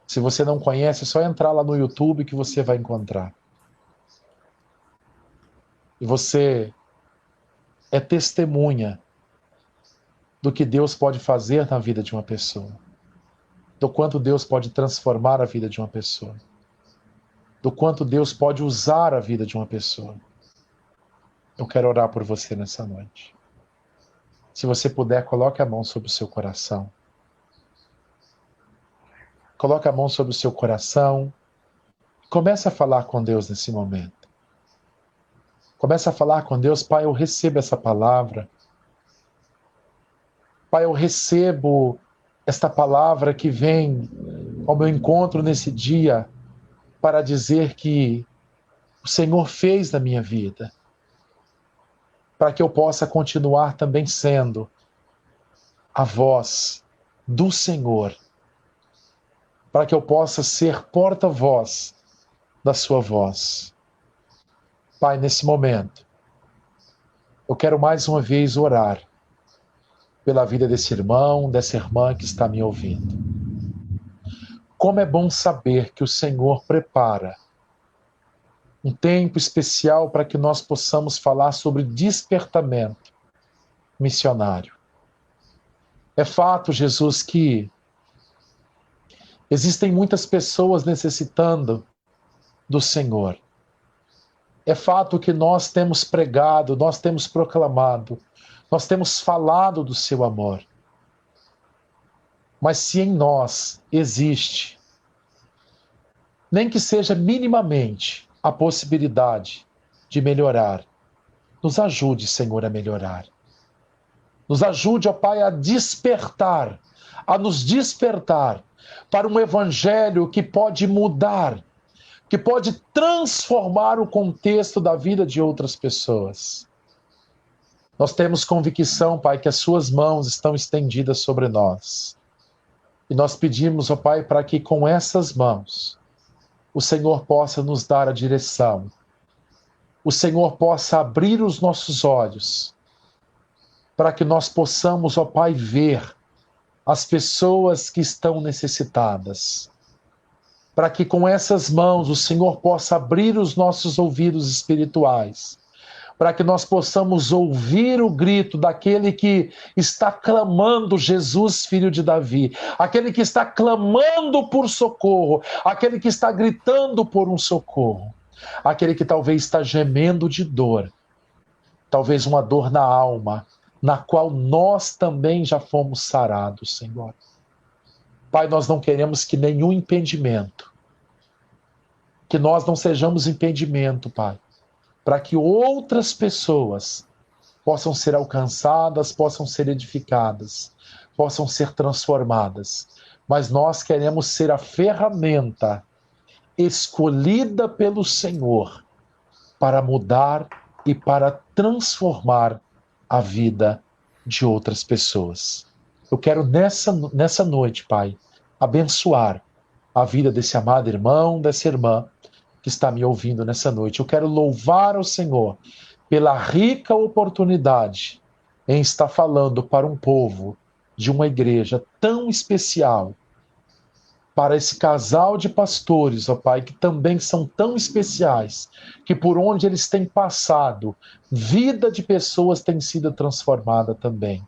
Se você não conhece, é só entrar lá no YouTube que você vai encontrar. E você é testemunha do que Deus pode fazer na vida de uma pessoa. Do quanto Deus pode transformar a vida de uma pessoa. Do quanto Deus pode usar a vida de uma pessoa. Eu quero orar por você nessa noite. Se você puder, coloque a mão sobre o seu coração. Coloque a mão sobre o seu coração. Comece a falar com Deus nesse momento. Comece a falar com Deus: Pai, eu recebo essa palavra. Pai, eu recebo esta palavra que vem ao meu encontro nesse dia para dizer que o Senhor fez na minha vida, para que eu possa continuar também sendo a voz do Senhor, para que eu possa ser porta-voz da sua voz. Pai, nesse momento, eu quero mais uma vez orar pela vida desse irmão, dessa irmã que está me ouvindo. Como é bom saber que o Senhor prepara um tempo especial para que nós possamos falar sobre despertamento missionário. É fato, Jesus, que existem muitas pessoas necessitando do Senhor. É fato que nós temos pregado, nós temos proclamado, nós temos falado do seu amor. Mas se em nós existe, nem que seja minimamente, a possibilidade de melhorar, nos ajude, Senhor, a melhorar. Nos ajude, ó Pai, a nos despertar para um evangelho que pode mudar, que pode transformar o contexto da vida de outras pessoas. Nós temos convicção, Pai, que as suas mãos estão estendidas sobre nós. E nós pedimos, ó Pai, para que com essas mãos o Senhor possa nos dar a direção, o Senhor possa abrir os nossos olhos, para que nós possamos, ó Pai, ver as pessoas que estão necessitadas, para que com essas mãos o Senhor possa abrir os nossos ouvidos espirituais, para que nós possamos ouvir o grito daquele que está clamando, Jesus, filho de Davi, aquele que está clamando por socorro, aquele que está gritando por um socorro, aquele que talvez está gemendo de dor, talvez uma dor na alma, na qual nós também já fomos sarados, Senhor. Pai, nós não queremos que nenhum impedimento, que nós não sejamos impedimento, Pai, para que outras pessoas possam ser alcançadas, possam ser edificadas, possam ser transformadas. Mas nós queremos ser a ferramenta escolhida pelo Senhor para mudar e para transformar a vida de outras pessoas. Eu quero nessa noite, Pai, abençoar a vida desse amado irmão, dessa irmã que está me ouvindo nessa noite. Eu quero louvar ao Senhor pela rica oportunidade em estar falando para um povo de uma igreja tão especial, para esse casal de pastores, ó Pai, que também são tão especiais, que por onde eles têm passado, vida de pessoas tem sido transformada também.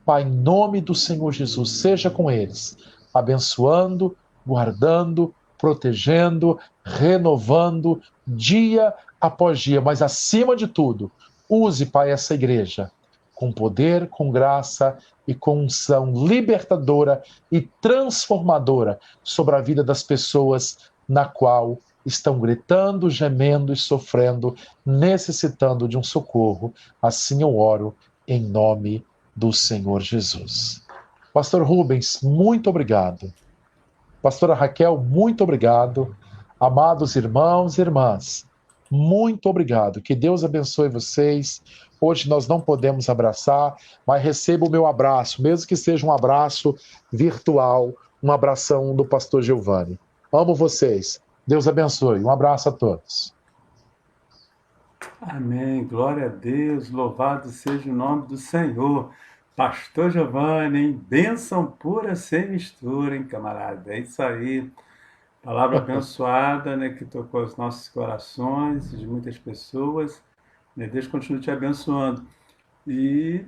Pai, em nome do Senhor Jesus, seja com eles, abençoando, guardando, protegendo, renovando, dia após dia, mas acima de tudo, use, Pai, essa igreja com poder, com graça e com unção libertadora e transformadora sobre a vida das pessoas na qual estão gritando, gemendo e sofrendo, necessitando de um socorro. Assim eu oro em nome do Senhor Jesus. Pastor Rubens, muito obrigado. Pastora Raquel, muito obrigado. Amados irmãos e irmãs, muito obrigado. Que Deus abençoe vocês. Hoje nós não podemos abraçar, mas receba o meu abraço, mesmo que seja um abraço virtual, um abração do pastor Giovanni. Amo vocês. Deus abençoe. Um abraço a todos. Amém. Glória a Deus. Louvado seja o nome do Senhor. Pastor Giovanni, hein? Bênção pura sem mistura, hein, camarada? É isso aí. Palavra abençoada, né, que tocou os nossos corações, de muitas pessoas. Né? Deus continue te abençoando. E,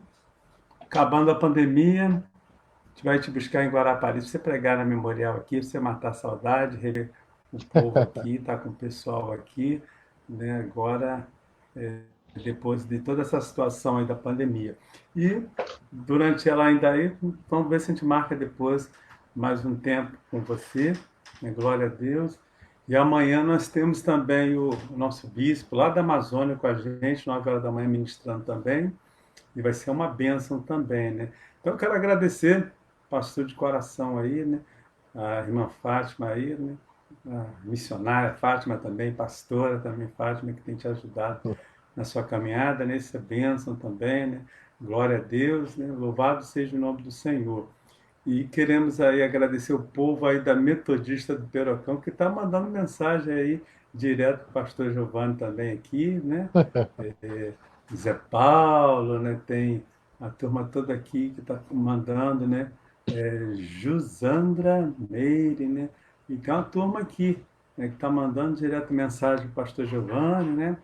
acabando a pandemia, a gente vai te buscar em Guarapari, pra você pregar na Memorial aqui, pra você matar a saudade, rever o povo aqui, tá com o pessoal aqui, né, agora, depois de toda essa situação aí da pandemia. E, durante ela ainda aí, vamos ver se a gente marca depois mais um tempo com você, né, glória a Deus. E amanhã nós temos também o nosso bispo lá da Amazônia com a gente, 9 horas da manhã, ministrando também. E vai ser uma bênção também, né? Então eu quero agradecer, pastor de coração aí, né? A irmã Fátima aí, né? A missionária Fátima também, pastora também Fátima, que tem te ajudado na sua caminhada, nessa bênção também, né? Glória a Deus, né? Louvado seja o nome do Senhor. E queremos aí agradecer o povo aí da Metodista do Perocão, que está mandando mensagem aí direto para o pastor Giovanni também aqui, né? Zé Paulo, né? Tem a turma toda aqui que está mandando, né? Jusandra Meire, né? E tem uma turma aqui, né, que está mandando direto mensagem para o pastor Giovanni, né?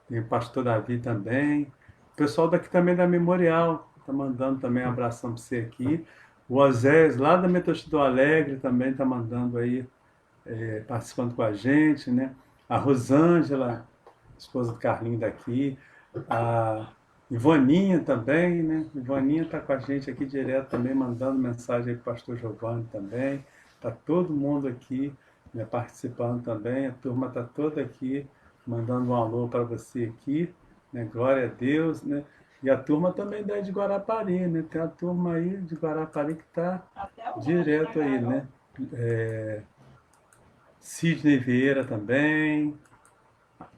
Tem o pastor Davi também. O pessoal daqui também da Memorial está mandando também um abração para você aqui. O Osés, lá da Metodista do Alegre, também está mandando aí, participando com a gente, né? A Rosângela, esposa do Carlinho daqui. A Ivaninha também, né? Ivaninha está com a gente aqui direto também, mandando mensagem aí para o pastor Giovanni também. Está todo mundo aqui, né, participando também. A turma está toda aqui, mandando um alô para você aqui, né? Glória a Deus, né? E a turma também daí de Guarapari, né? Tem a turma aí de Guarapari que está Até o nome da direto aí, garoto. né? Sidney Vieira também.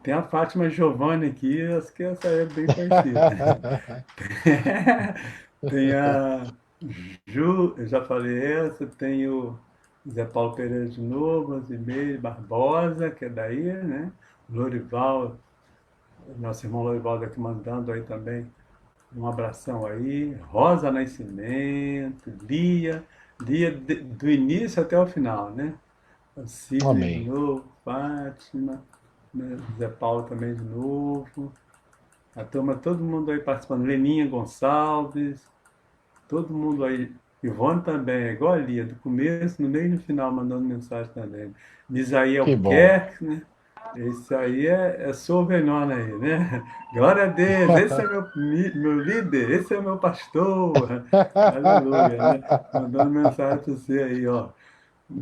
Tem a Fátima Giovanni aqui, acho que essa é bem conhecida. Tem a Ju, eu já falei essa, tem o Zé Paulo Pereira de novo, Azimeire Barbosa, que é daí, né? Lorival, nosso irmão Lorival aqui mandando aí também um abração aí. Rosa Nascimento, Lia do início até o final, né? A Sidney de Amém. novo, Fátima, né? Zé Paulo também de novo. A turma, todo mundo aí participando. Leninha Gonçalves, todo mundo aí. Ivone também, é igual a Lia, do começo, no meio e no final, mandando mensagem também. Misael Que bom. Albuquerque, né? Esse aí é Souvenona aí, né? Glória a Deus, esse é meu líder, esse é meu pastor. Aleluia, né? Mandando mensagem para você aí, ó.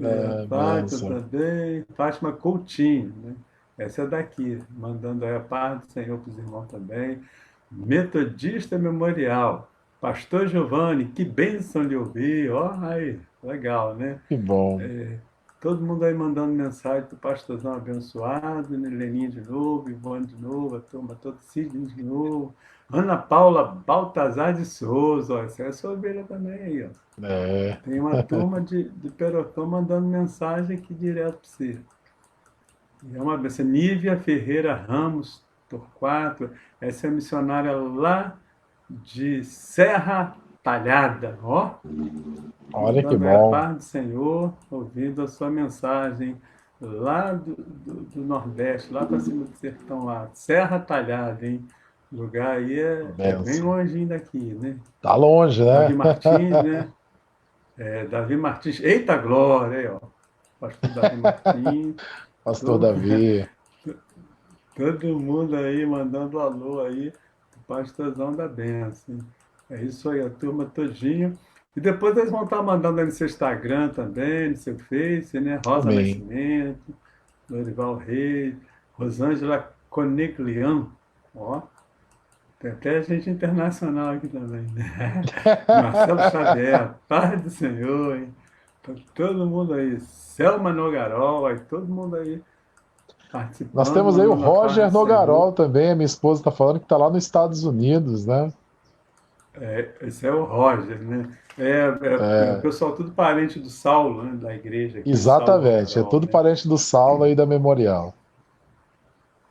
A É, Fátima benção. também, Fátima Coutinho, né? Essa é daqui, mandando aí a paz do Senhor para os irmãos também. Metodista Memorial, Pastor Giovanni, que bênção lhe ouvir, ó, aí, legal, né? Que bom. Todo mundo aí mandando mensagem do pastorzão abençoado, né? Leninha de novo, Ivone de novo, a turma toda, Sidney de novo, Ana Paula Baltazar de Souza, ó, essa é a sua ovelha também aí, ó. É, Tem uma turma de Perotão mandando mensagem aqui direto para você. E é uma benção. Nívia Ferreira Ramos Torquato, essa é a missionária lá de Serra Talhada, ó, olha que mandando aí a bom. paz do Senhor, ouvindo a sua mensagem lá do Nordeste, lá para cima do sertão lá, Serra Talhada, hein? O lugar aí é bem Benção. longinho daqui, né? Tá longe, Davi né? Martins, né? Davi Martins, eita glória, aí, ó. Pastor Davi Martins, Pastor todo, Davi. todo mundo aí mandando alô aí, o pastorzão da benção. É isso aí, a turma todinha. E depois eles vão estar mandando aí no seu Instagram também, no seu Face, né? Rosa Amém. Nascimento, Lorival Reis, Rosângela Coneglian, ó. Tem até gente internacional aqui também, né? Marcelo Xavier, paz do Senhor, hein? Tá todo mundo aí. Selma Nogarol, aí todo mundo aí Nós participando, temos aí o mandando a paz Roger do Senhor. Nogarol também. A minha esposa está falando que está lá nos Estados Unidos, né? Esse é o Roger, né? É o É, pessoal tudo parente do Saulo, né? Da igreja aqui, Saulo exatamente. É Nogarol, tudo né? parente do Saulo aí da Memorial.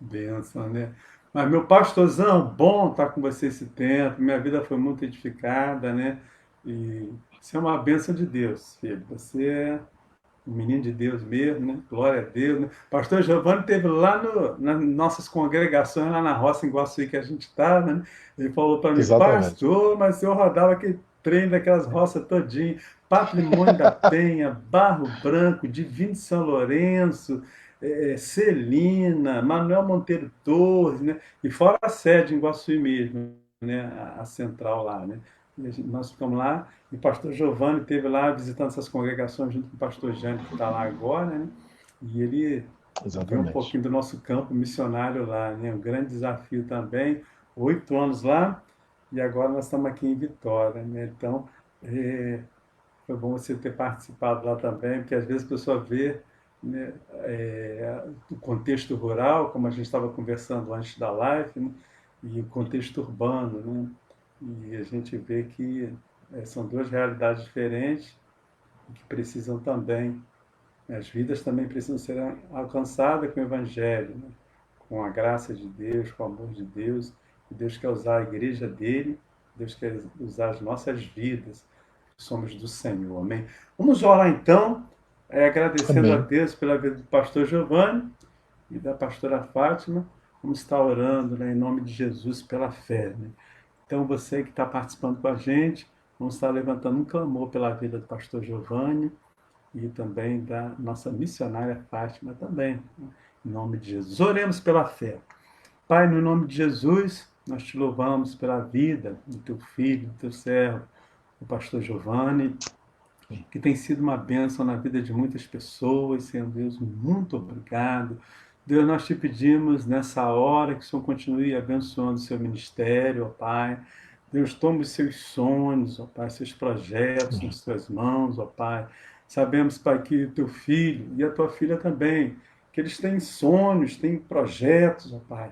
Benção, né? Mas meu pastorzão, bom estar com você esse tempo. Minha vida foi muito edificada, né? E isso é uma bênção de Deus, filho. Você é um menino de Deus mesmo, né? Glória a Deus, né? Pastor Giovanni esteve lá nas nossas congregações, lá na roça em Guaçuí que a gente estava, né? Ele falou para mim, Exatamente. pastor, mas eu rodava aquele trem daquelas roças todinho, Patrimônio da Penha, Barro Branco, Divino de São Lourenço, Celina, Manuel Monteiro Torres, né? E fora a sede em Guaçuí mesmo, né? A central lá, né? Nós ficamos lá e o pastor Giovanni esteve lá visitando essas congregações junto com o pastor Jânio, que está lá agora, né? E ele viu um Exatamente. pouquinho do nosso campo missionário lá, né? Um grande desafio também. 8 anos lá e agora nós estamos aqui em Vitória, né? Então, foi bom você ter participado lá também, porque às vezes a pessoa vê, né, o contexto rural, como a gente estava conversando antes da live, né, e o contexto urbano, né? E a gente vê que são duas realidades diferentes e que precisam também, as vidas também precisam ser alcançadas com o Evangelho, né? Com a graça de Deus, com o amor de Deus. E Deus quer usar a igreja dele, Deus quer usar as nossas vidas, que somos do Senhor. Amém? Vamos orar então, agradecendo a Amém. Deus pela vida do pastor Giovanni e da pastora Fátima. Vamos estar orando, né, em nome de Jesus pela fé. Né? Então, você que está participando com a gente, vamos estar levantando um clamor pela vida do pastor Giovanni e também da nossa missionária Fátima também, né? Em nome de Jesus. Oremos pela fé. Pai, no nome de Jesus, nós te louvamos pela vida do teu filho, do teu servo, o pastor Giovanni, que tem sido uma bênção na vida de muitas pessoas. Senhor Deus, muito obrigado. Deus, nós te pedimos nessa hora que o Senhor continue abençoando o seu ministério, ó Pai. Deus, toma os seus sonhos, ó Pai, seus projetos nas tuas mãos, ó Pai. Sabemos, Pai, que o teu filho e a tua filha também, que eles têm sonhos, têm projetos, ó Pai.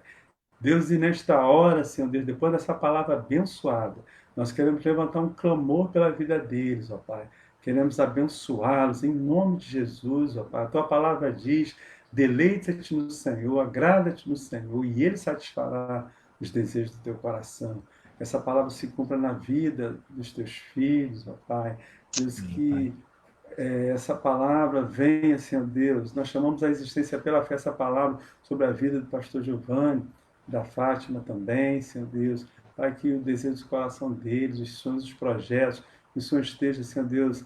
Deus, e nesta hora, Senhor Deus, depois dessa palavra abençoada, nós queremos levantar um clamor pela vida deles, ó Pai. Queremos abençoá-los em nome de Jesus, ó Pai. A tua palavra diz: deleita-te no Senhor, agrada-te no Senhor, e Ele satisfará os desejos do teu coração. Que essa palavra se cumpra na vida dos teus filhos, ó Pai. Deus, que essa palavra venha, Senhor Deus. Nós chamamos a existência pela fé essa palavra sobre a vida do pastor Giovanni, da Fátima também, Senhor Deus. Pai, que o desejo do coração deles, os sonhos, os projetos, que o Senhor esteja, Senhor Deus,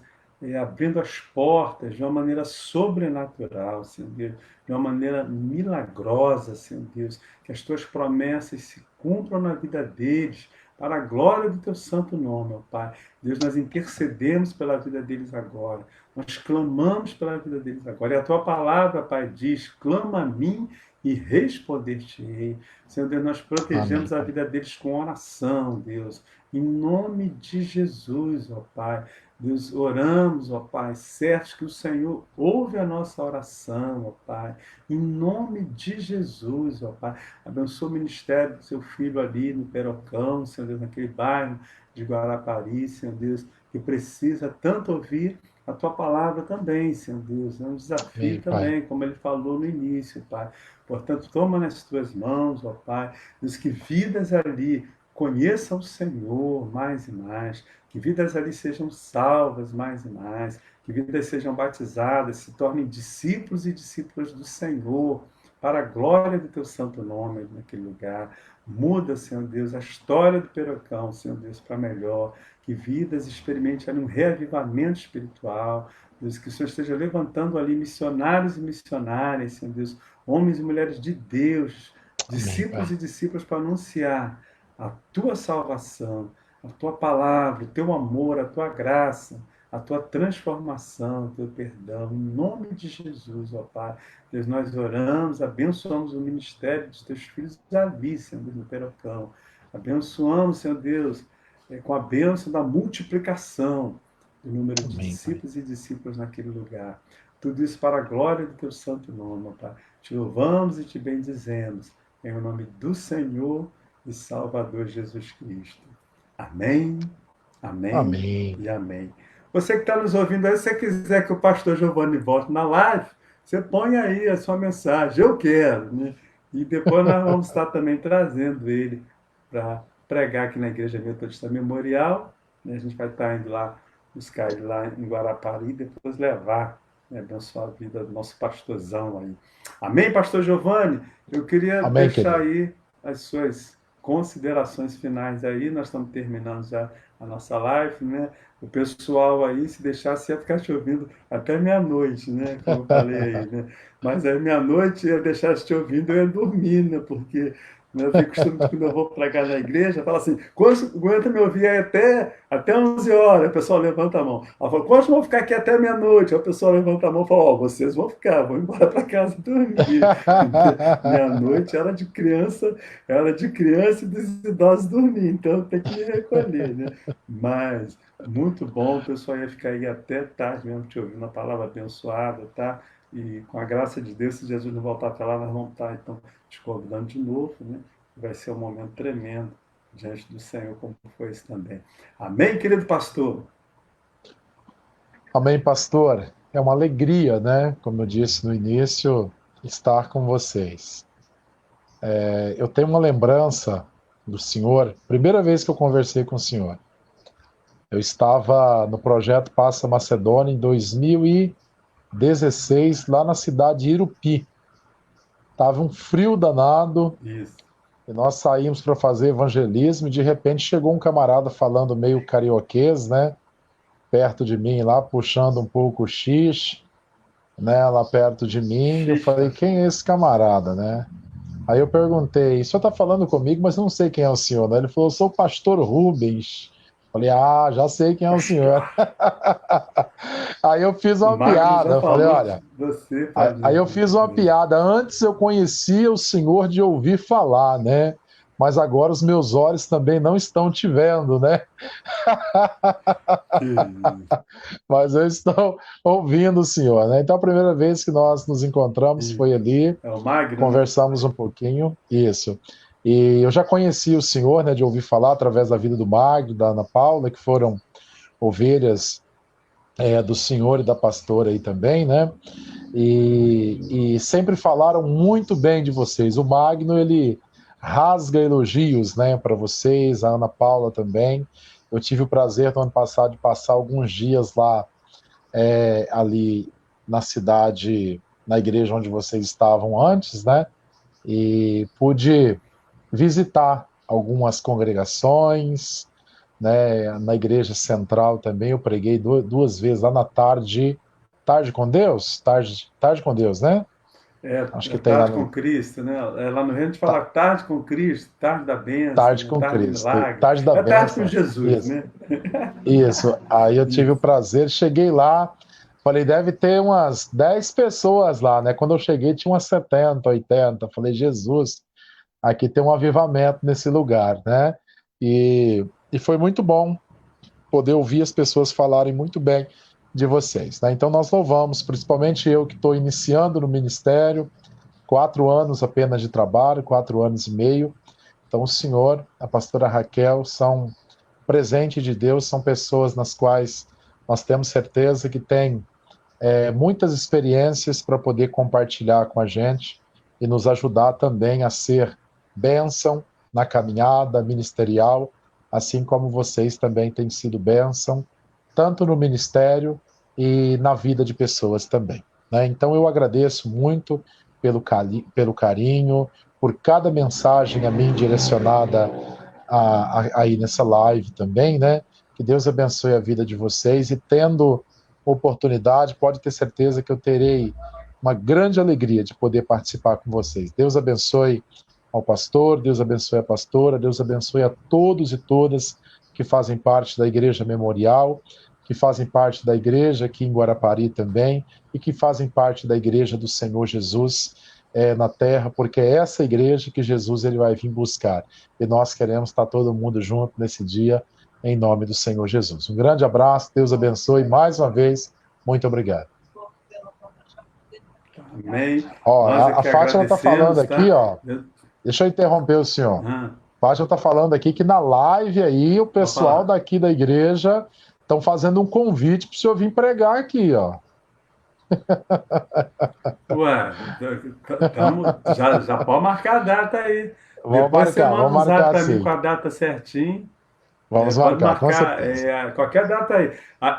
abrindo as portas de uma maneira sobrenatural, Senhor Deus, de uma maneira milagrosa, Senhor Deus, que as tuas promessas se cumpram na vida deles, para a glória do teu santo nome, ó Pai. Deus, nós intercedemos pela vida deles agora, nós clamamos pela vida deles agora, e a tua palavra, Pai, diz: clama a mim e responder-te-ei. Senhor Deus, nós protegemos a vida deles com oração, Deus, em nome de Jesus, ó Pai. Deus, oramos, ó Pai, certos que o Senhor ouve a nossa oração, ó Pai, em nome de Jesus, ó Pai. Abençoa o ministério do seu filho ali no Perocão, Senhor Deus, naquele bairro de Guarapari, Senhor Deus, que precisa tanto ouvir a tua palavra também, Senhor Deus. É um desafio também, como ele falou no início, Pai. Portanto, toma nas tuas mãos, ó Pai, Deus, que vidas ali conheçam o Senhor mais e mais, que vidas ali sejam salvas mais e mais, que vidas sejam batizadas, se tornem discípulos e discípulas do Senhor, para a glória do teu santo nome naquele lugar. Muda, Senhor Deus, a história do Perocão, Senhor Deus, para melhor, que vidas experimentem ali um reavivamento espiritual, Deus, que o Senhor esteja levantando ali missionários e missionárias, Senhor Deus, homens e mulheres de Deus, discípulos e discípulas para anunciar a tua salvação, a tua palavra, o teu amor, a tua graça, a tua transformação, o teu perdão, em nome de Jesus, ó Pai. Deus, nós oramos, abençoamos o ministério dos teus filhos ali, Senhor Deus, no Perocão. Abençoamos, Senhor Deus, com a bênção da multiplicação do número de discípulos e discípulas naquele lugar. Tudo isso para a glória do teu santo nome, ó Pai. Te louvamos e te bendizemos, em nome do Senhor e Salvador Jesus Cristo. Amém, amém, Amém. E amém. Você que está nos ouvindo aí, se você quiser que o pastor Giovanni volte na live, você põe aí a sua mensagem, eu quero, né? E depois nós vamos estar também trazendo ele para pregar aqui na Igreja Metodista Memorial, né? A gente vai estar indo lá, buscar ele lá em Guarapari e depois levar, né, abençoar a vida do nosso pastorzão aí. Amém, pastor Giovanni? Eu queria deixar aí as suas considerações finais aí, nós estamos terminando já a nossa live, né? O pessoal aí, se deixasse, ia ficar te ouvindo até meia-noite, né? Como eu falei aí, né? Mas aí meia-noite ia deixar te ouvindo, eu ia dormir, né? Porque eu tenho costume de, quando eu vou pregar na igreja, fala assim: aguenta me ouvir aí até 11 horas, o pessoal levanta a mão. Ela fala: quantos vão ficar aqui até meia-noite? Aí o pessoal levanta a mão e fala: ó, vocês vão ficar, vão embora para casa dormir. Meia-noite era de criança e dos idosos dormir, então tem que me recolher, né? Mas muito bom, o pessoal ia ficar aí até tarde mesmo te ouvindo a palavra abençoada, tá? E com a graça de Deus, se Jesus não voltar até lá, nós vamos estar, então, te convidando de novo, né? Vai ser um momento tremendo diante do Senhor, como foi esse também. Amém, querido pastor? Amém, pastor. É uma alegria, né? Como eu disse no início, estar com vocês. Eu tenho uma lembrança do senhor, primeira vez que eu conversei com o senhor. Eu estava no projeto Passa Macedônia em 2016, lá na cidade de Irupi. Estava um frio danado. Isso. E nós saímos para fazer evangelismo e de repente chegou um camarada falando meio carioquês, né? Perto de mim lá, puxando um pouco o xixi, né? Lá perto de mim. Eu falei: quem é esse camarada, né? Aí eu perguntei: o senhor está falando comigo, mas não sei quem é o senhor, né? Ele falou: eu sou o pastor Rubens. Falei, já sei quem é o senhor. Aí eu fiz O uma Magno piada, já eu falei, falou de olha, você para aí eu Jesus fiz uma mesmo. piada. Antes eu conhecia o senhor de ouvir falar, né? Mas agora os meus olhos também não estão te vendo, né? Que isso. Mas eu estou ouvindo o senhor, né? Então a primeira vez que nós nos encontramos foi Isso. ali, É o Magno, né? conversamos um pouquinho, isso. E eu já conheci o senhor, né, de ouvir falar através da vida do Magno, da Ana Paula, que foram ovelhas do senhor e da pastora aí também, né? E sempre falaram muito bem de vocês. O Magno, ele rasga elogios, né, para vocês, a Ana Paula também. Eu tive o prazer no ano passado de passar alguns dias lá, ali na cidade, na igreja onde vocês estavam antes, né? E pude visitar algumas congregações, né? Na igreja central também eu preguei duas vezes lá na tarde, tarde com Deus, tarde com Deus, né? É, Acho é que tem lá tarde com no Cristo, né? É, lá no Rio a gente ta- fala tarde com Cristo, tarde da bênção, tarde né? com Tarde do Cristo, milagre. tarde da É tarde com bênção. Jesus, Isso, né? isso. Aí eu tive o Isso. prazer, cheguei lá, falei, deve ter umas 10 pessoas lá, né? Quando eu cheguei tinha umas 70, 80. Falei, Jesus, aqui tem um avivamento nesse lugar, né? E foi muito bom poder ouvir as pessoas falarem muito bem de vocês, né? Então nós louvamos, principalmente eu que estou iniciando no ministério, 4 anos apenas de trabalho, 4 anos e meio. Então o senhor, a pastora Raquel, são presente de Deus, são pessoas nas quais nós temos certeza que têm muitas experiências para poder compartilhar com a gente e nos ajudar também a ser bênção na caminhada ministerial, assim como vocês também têm sido bênção, tanto no ministério e na vida de pessoas também, né? Então eu agradeço muito pelo carinho, por cada mensagem a mim direcionada aí nessa live também, né? Que Deus abençoe a vida de vocês e tendo oportunidade, pode ter certeza que eu terei uma grande alegria de poder participar com vocês. Deus abençoe ao pastor, Deus abençoe a pastora, Deus abençoe a todos e todas que fazem parte da Igreja Memorial, que fazem parte da igreja aqui em Guarapari também, e que fazem parte da Igreja do Senhor Jesus na terra, porque é essa igreja que Jesus ele vai vir buscar. E nós queremos estar todo mundo junto nesse dia, em nome do Senhor Jesus. Um grande abraço, Deus abençoe mais uma vez. Muito obrigado. Amém. Ó, Nós é a que Fátima está falando agradecemos, aqui, tá? ó. Deixa eu interromper o senhor. Ah, Fátima está falando aqui que na live aí o pode pessoal falar. daqui da igreja estão fazendo um convite para o senhor vir pregar aqui, ó. Ué, já pode marcar a data aí. Depois você manda Vamos um zap marcar para mim com sim. a data certinho. Vamos Pode marcar, com marcar certeza. qualquer data aí.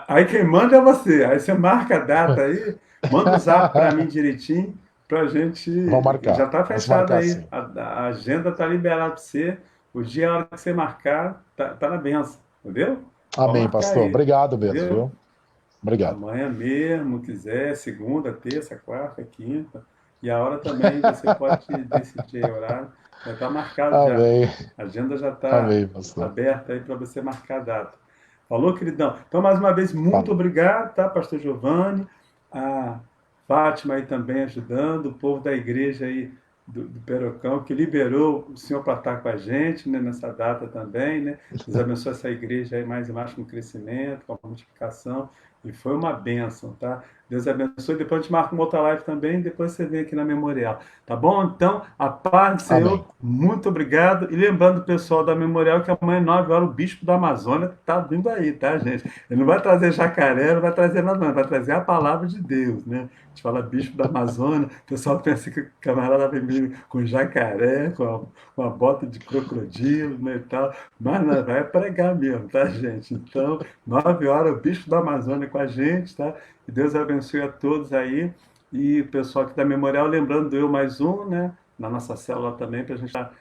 Aí quem manda é você. Aí você marca a data aí, manda o zap para mim direitinho, para a gente. Vamos Já marcar. está Vamos fechado marcar aí. sim. A agenda está liberada para você. O dia, a hora que você marcar, tá na benção. Entendeu? Pode Amém, marcar pastor. aí. Obrigado mesmo, Entendeu? viu? Obrigado. Amanhã mesmo, quiser, segunda, terça, quarta, quinta. E a hora também você pode decidir aí o horário. Já está marcado já. Amém. A agenda já está Amém, pastor. aberta aí para você marcar a data. Falou, queridão? Então, mais uma vez, muito Falou. obrigado, tá, pastor Giovanni? A Fátima aí também ajudando, o povo da igreja aí do Perocão, que liberou o senhor para estar com a gente, né, nessa data também, né? Deus abençoe essa igreja aí mais e mais com crescimento, com a multiplicação. E foi uma bênção, tá? Deus abençoe. Depois a gente marca uma outra live também, depois você vem aqui na Memorial. Tá bom? Então, a paz do Amém. Senhor, muito obrigado. E lembrando o pessoal da Memorial que amanhã, 9 horas, o Bispo da Amazônia tá vindo aí, tá, gente? Ele não vai trazer jacaré, não vai trazer nada, não. Ele vai trazer a palavra de Deus, né? A gente fala Bispo da Amazônia, o pessoal pensa que o camarada vem vindo com jacaré, com a bota de crocodilo, né, e tal. Mas não, vai pregar mesmo, tá, gente? Então, 9 horas, o Bispo da Amazônia com a gente, tá? Que Deus abençoe a todos aí. E o pessoal aqui da Memorial, lembrando eu mais um, né? Na nossa célula também, para a gente estar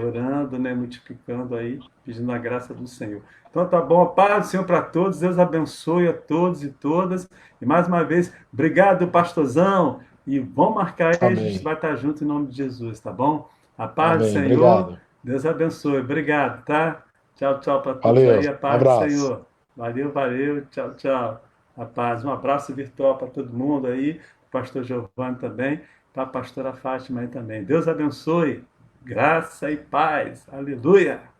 orando, né? Multiplicando aí, pedindo a graça do Senhor. Então tá bom, a paz do Senhor para todos, Deus abençoe a todos e todas. E mais uma vez, obrigado, pastorzão. E vamos marcar aí, a gente Amém. vai estar junto em nome de Jesus, tá bom? A paz do Amém. Senhor, Obrigado. Deus abençoe. Obrigado, tá? Tchau, tchau para todos Valeu, aí. A um paz do abraço. Senhor. Valeu, valeu. Tchau, tchau. A paz. Um abraço virtual para todo mundo aí. Pastor Giovanni também. Para a pastora Fátima aí também. Deus abençoe. Graça e paz. Aleluia.